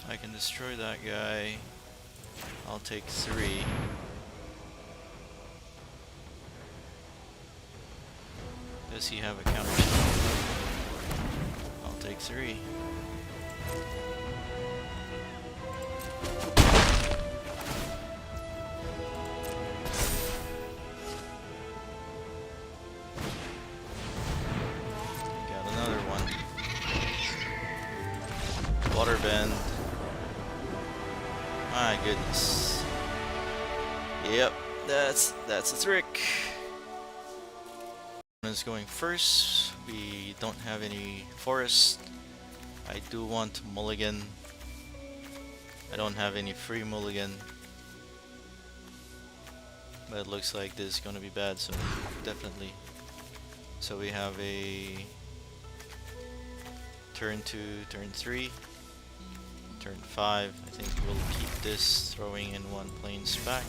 I can destroy that guy. I'll take 3. Does he have a counter spell? I'll take 3. Got another one. Water bend. My goodness. Yep, that's a trick. Is going first. We don't have any forest. I do want mulligan. I don't have any free mulligan. But it looks like this is gonna be bad, so definitely. So we have a turn 2, turn 3. Turn 5, I think we'll keep this, throwing in 1 planes back.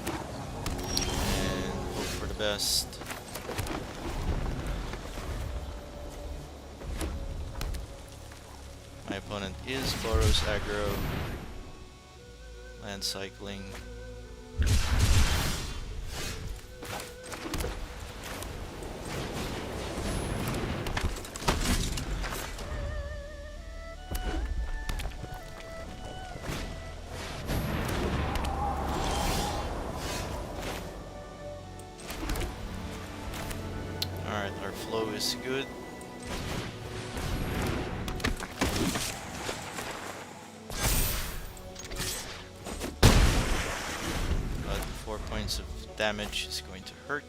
And hope for the best. My opponent is Boros aggro. Land cycling. Alright, our flow is good. But 4 points of damage is going to hurt.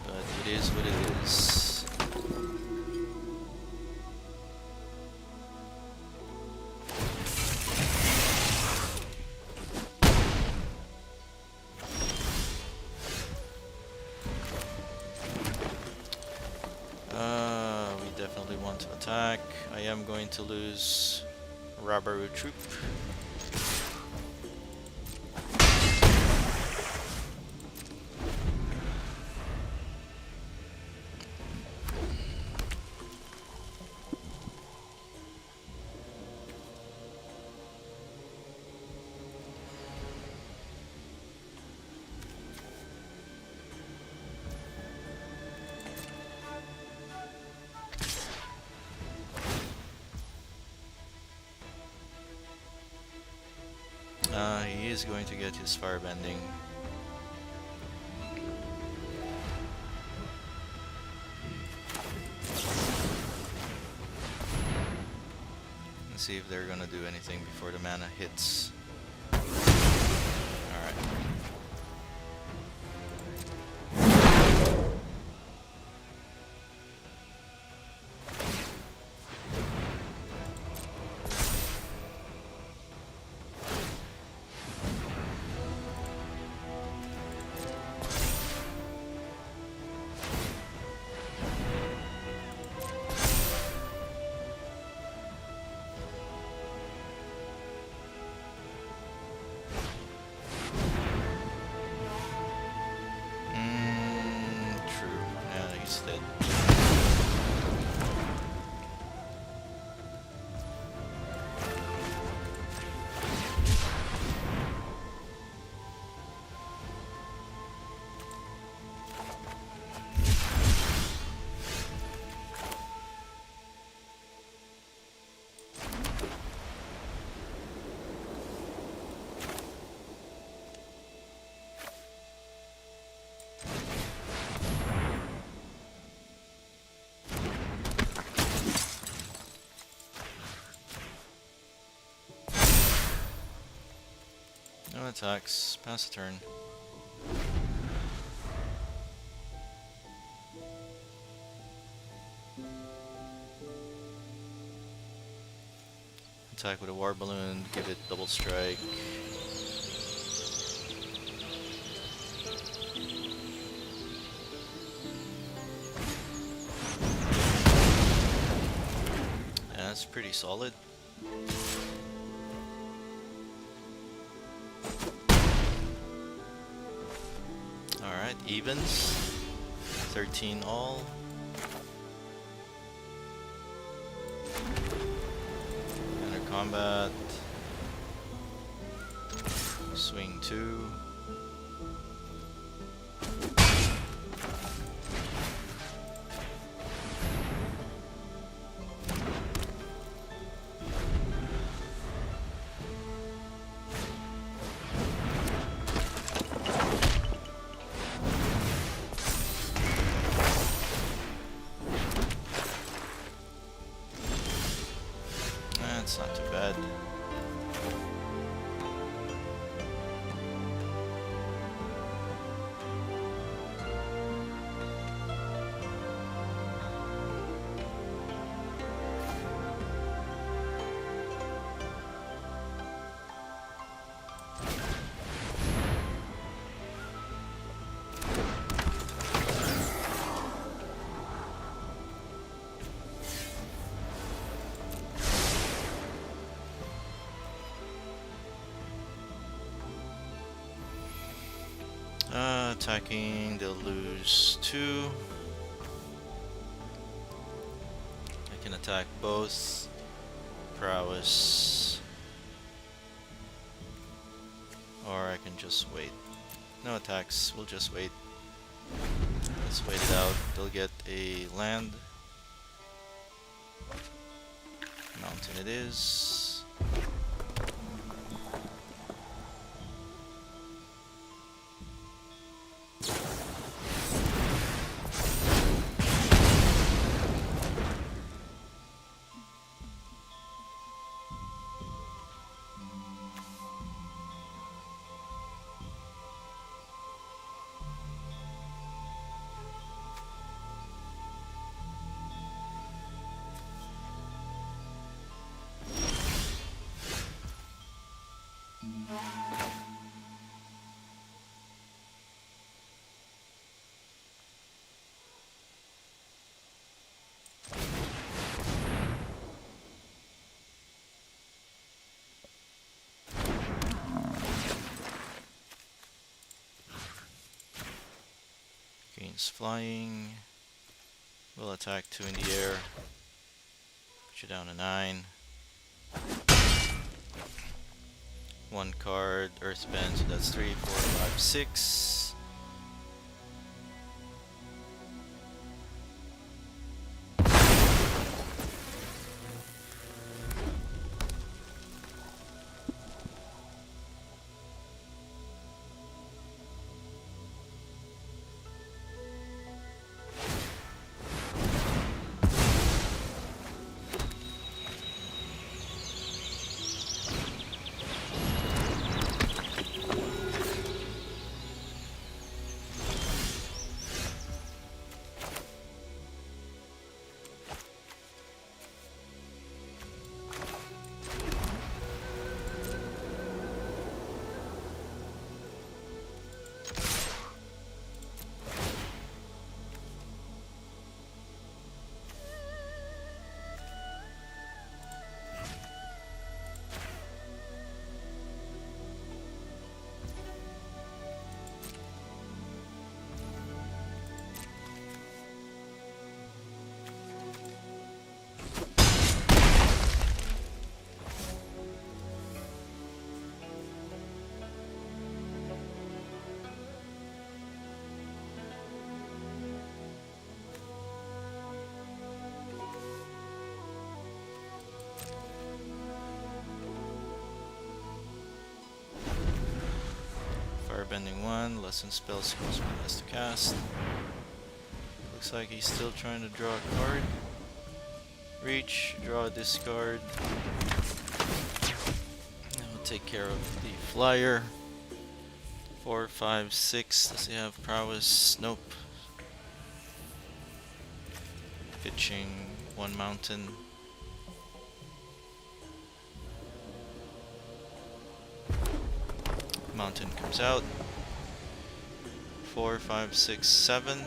But it is what it is. We definitely want to attack. I am going to lose Rabaru Troop. He is going to get his firebending. Let's see if they're gonna do anything before the mana hits. Alright. He's dead. No attacks. Pass the turn. Attack with a war balloon. Give it double strike. Yeah, that's pretty solid. Alright, evens. 13 all. Enter combat. Swing 2. That's not too bad. Attacking, they'll lose 2. I can attack both. Prowess. Or I can just wait. No attacks, we'll just wait. Let's wait it out. They'll get a land. Mountain it is. Gains flying. We'll attack 2 in the air. Put you down to 9. 1 card, Earthbend, so that's 3, 4, 5, 6. Airbending 1, lesson spell sequence 1 has to cast. Looks like he's still trying to draw a card. Reach, draw a discard. Now we'll take care of the flyer. 4, 5, 6. Does he have prowess? Nope. Pitching 1 mountain. Mountain comes out. 4, 5, 6, 7.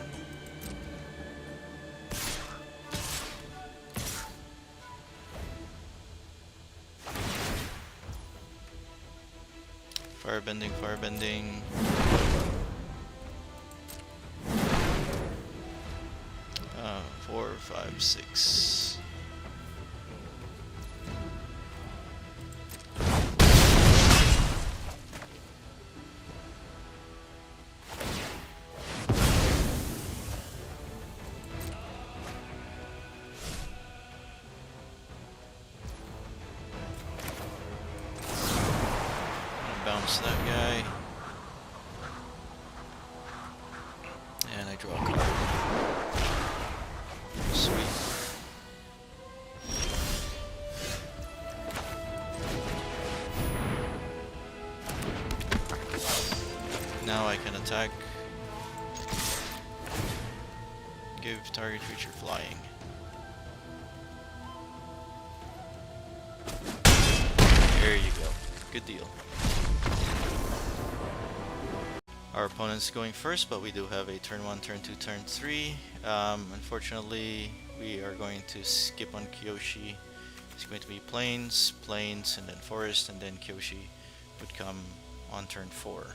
Firebending, firebending. Uh, 4, 5, 6. Bounce that guy. And I draw a card. Sweet. Now I can attack. Give target creature flying. There you go. Good deal. Our opponent's going first, but we do have a turn 1, turn 2, turn 3. Unfortunately, we are going to skip on Kyoshi. It's going to be plains, plains, and then forest, and then Kyoshi would come on turn 4.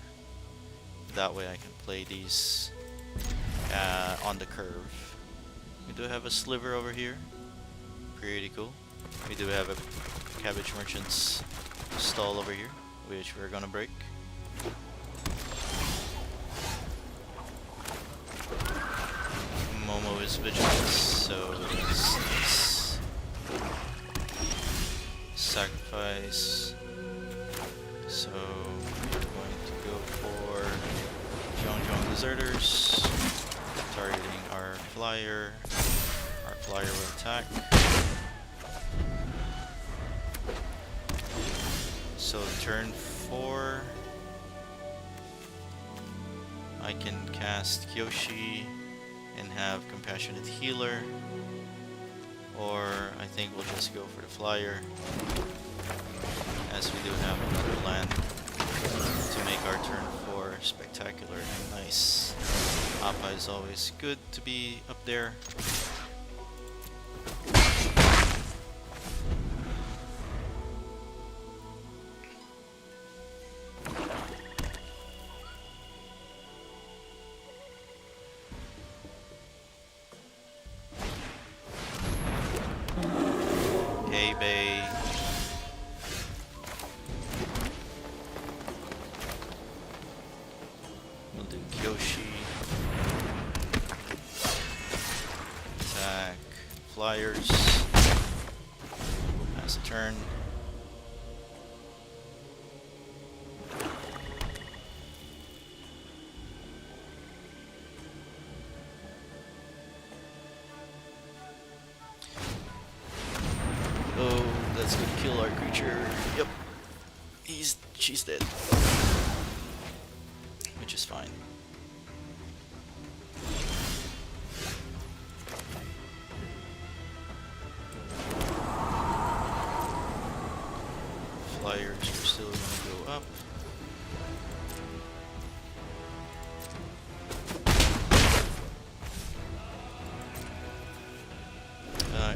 That way I can play these on the curve. We do have a sliver over here. Pretty cool. We do have a cabbage merchant's stall over here, which we're gonna break. Momo is vigilant, so let's sacrifice. So we're going to go for Zhong Deserters, targeting our flyer. Our flyer will attack. So turn 4, I can cast Kyoshi and have Compassionate Healer, or I think we'll just go for the flyer, as we do have another land to make our turn 4 spectacular and nice. Appa is always good to be up there. Bay. We'll do Kyoshi. Attack. Flyers. Pass a turn. Oh, that's gonna kill our creature. Yep. She's dead. Which is fine. Flyers are still gonna go up.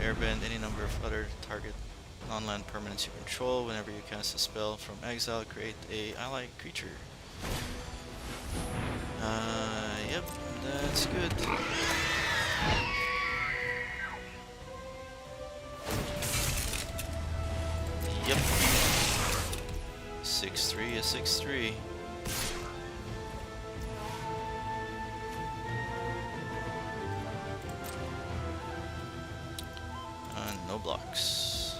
Airbend any number of other target non-land permanents you control. Whenever you cast a spell from exile, create a allied creature. Yep, that's good. Yep. 6-3 is 6-3. No blocks.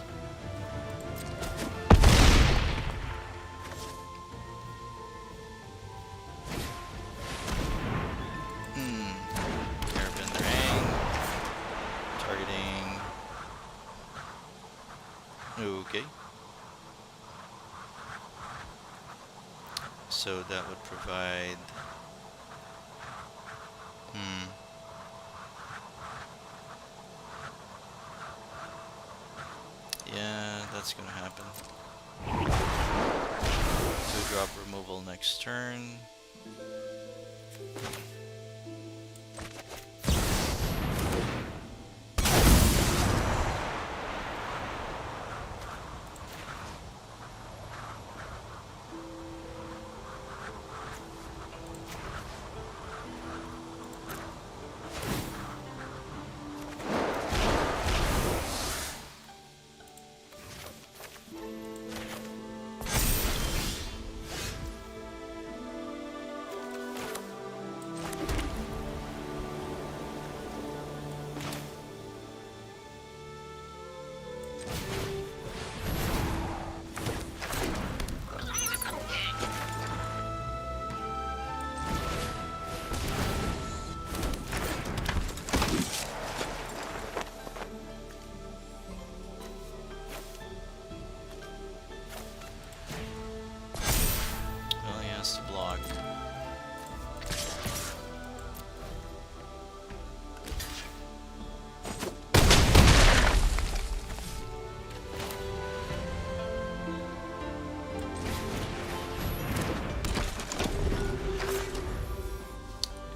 Okay. So that would provide... Yeah, that's gonna happen. 2-drop removal next turn. Well, he has to block.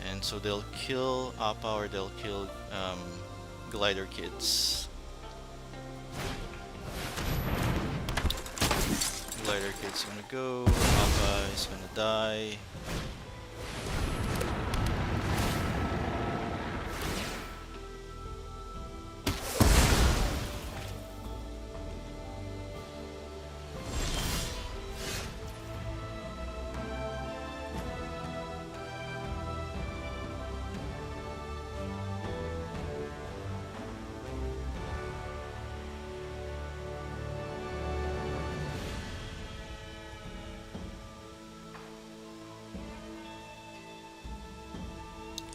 And so they'll kill Appa or they'll kill Glider Kids. Glider Kid's gonna go, Appa is gonna die.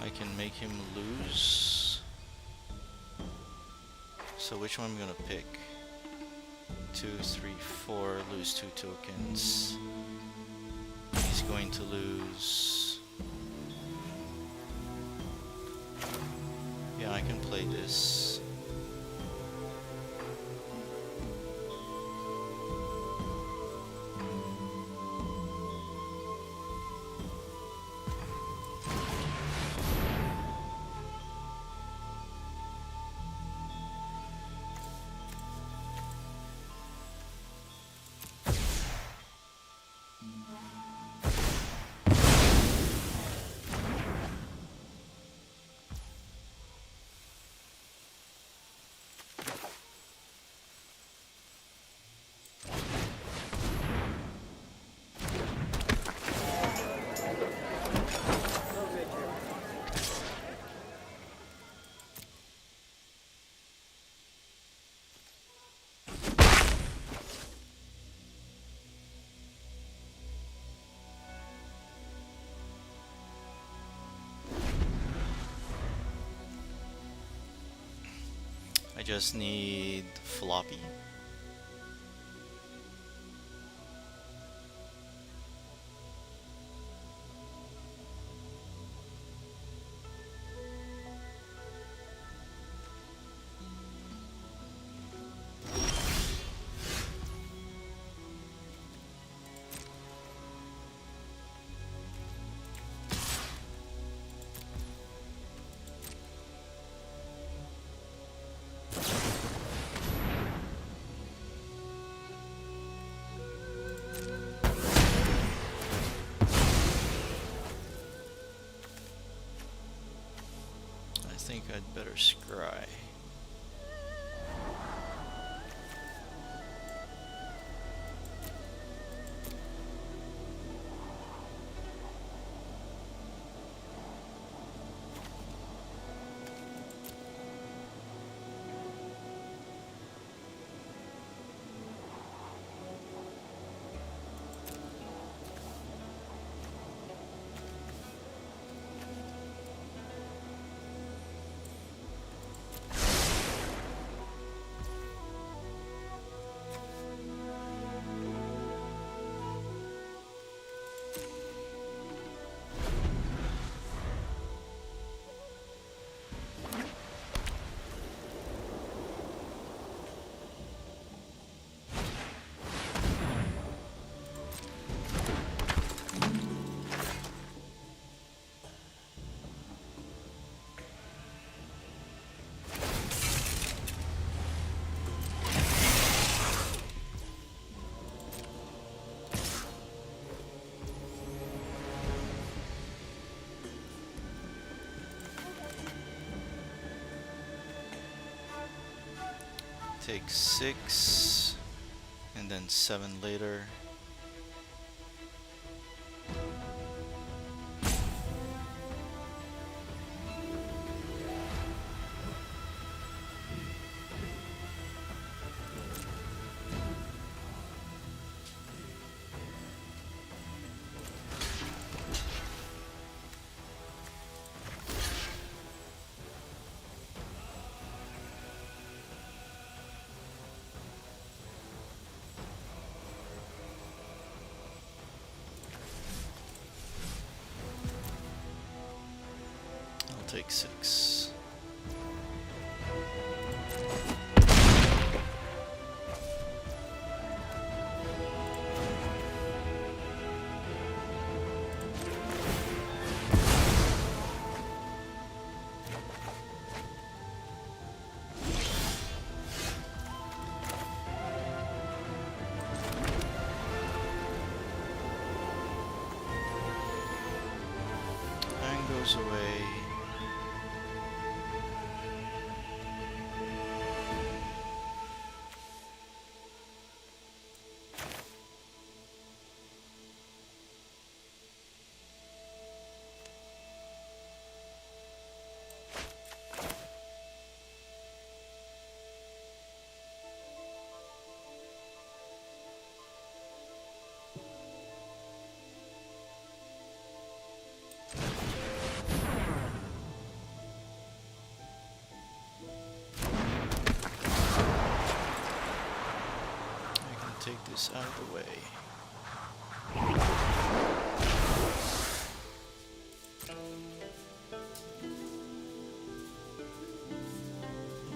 I can make him lose. So which one I'm gonna pick? 2, 3, 4, lose 2 tokens. He's going to lose. Yeah, I can play this. I just need floppy. I think I'd better scry. take 6, and then 7 later. Take 6. Aang goes away. Take this out of the way.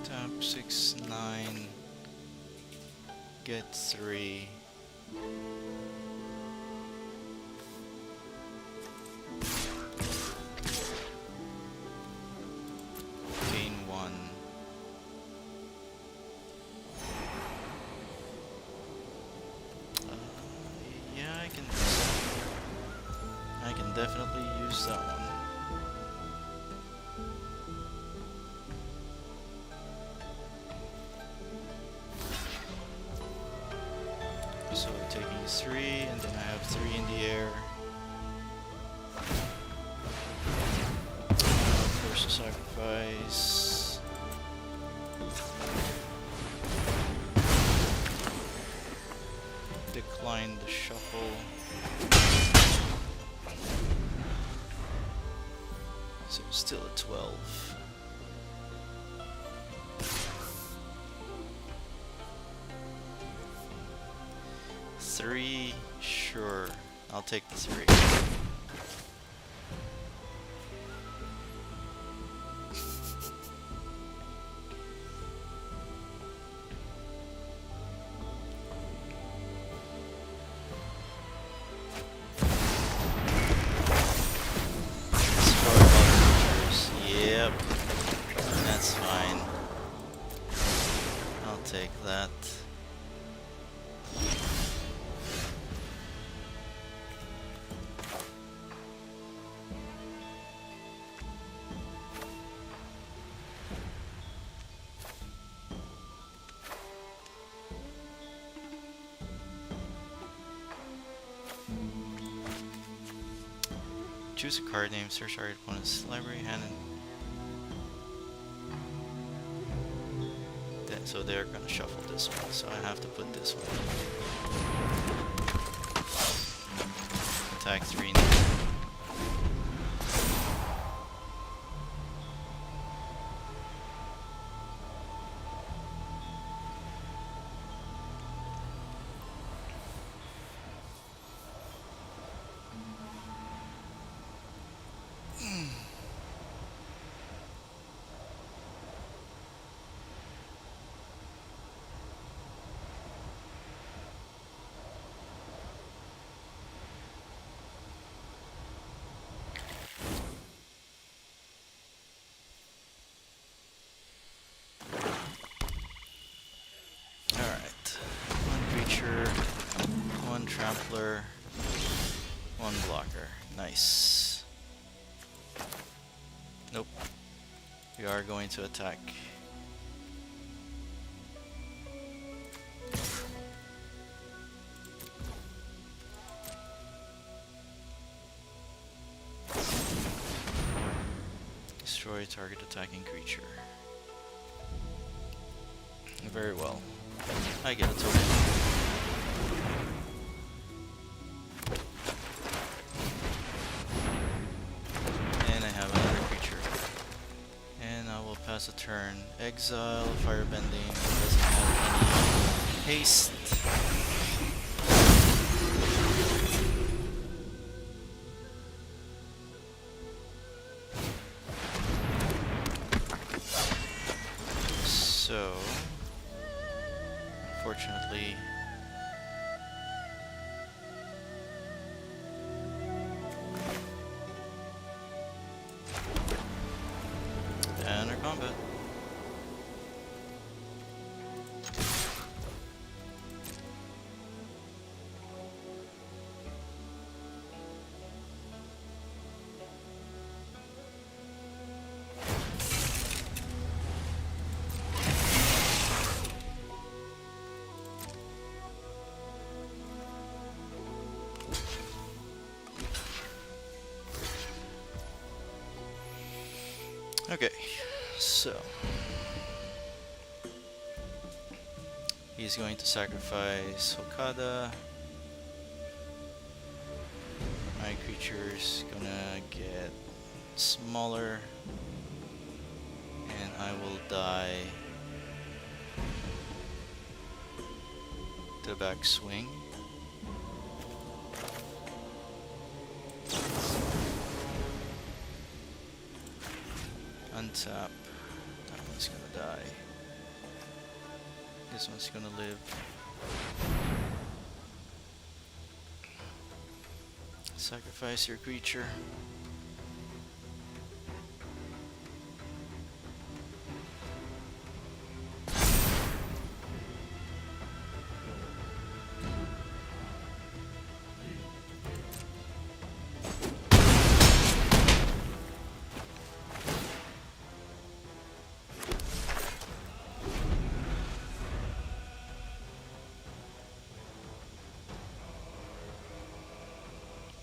Tap 6, 9. Get 3. Gain 1. I can definitely use that one. So taking 3, and then I have 3 in the air. Force a sacrifice. Decline the shuffle. So still at 12. Three, sure. I'll take the 3. Yep, that's fine. I'll take that. Choose a card name, search our opponent's library, hand it. So they're gonna shuffle this one, so I have to put this one. Attack 3 now. One trampler, one blocker. Nice. Nope. We are going to attack. target attacking creature. Very well. I get a token. And I have another creature. And I will pass a turn. Exile, firebending, doesn't have any haste. So, unfortunately, enter combat. Okay, so he's going to sacrifice Hokada. My creature's gonna get smaller, and I will die to the back swing. Untap. That one's gonna die. This one's gonna live. Sacrifice your creature.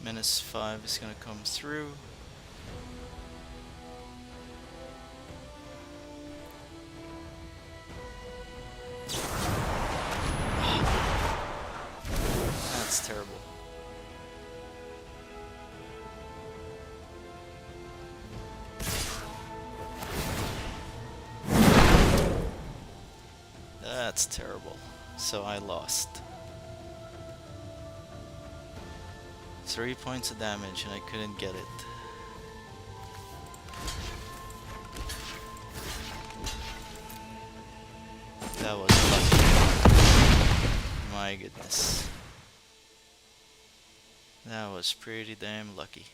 Menace 5 is gonna come through. That's terrible. That's terrible. So I lost. 3 points of damage and I couldn't get it. That was lucky. My goodness. That was pretty damn lucky.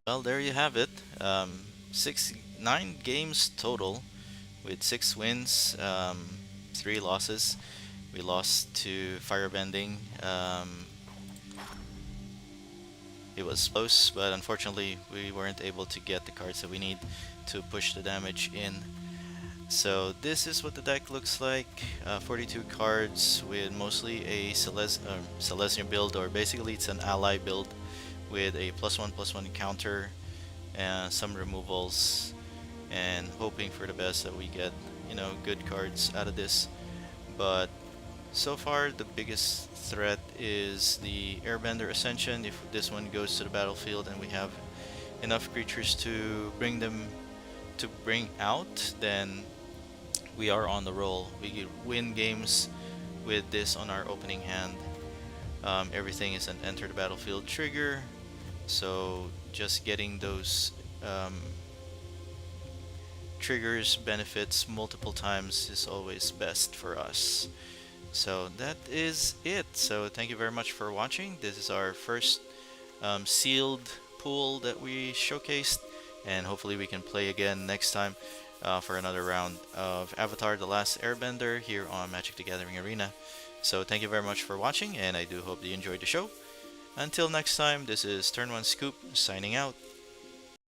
Well, there you have it. 9 games total, with 6 wins, 3 losses. We lost to Firebending. It was close, but unfortunately we weren't able to get the cards that we need to push the damage in. So this is what the deck looks like. 42 cards with mostly a Celestial build, or basically it's an ally build with a +1/+1 counter and some removals, and hoping for the best that we get, you know, good cards out of this. But so far the biggest threat is the Airbender Ascension. If this one goes to the battlefield and we have enough creatures to bring out, then we are on the roll. We win games with this on our opening hand. Everything is an enter the battlefield trigger, so just getting those triggers benefits multiple times is always best for us. So that is it. So thank you very much for watching. This is our first sealed pool that we showcased, and hopefully we can play again next time for another round of Avatar: The Last Airbender here on Magic the Gathering Arena. So thank you very much for watching, and I do hope that you enjoyed the show. Until next time, this is Turn 1 Scoop signing out.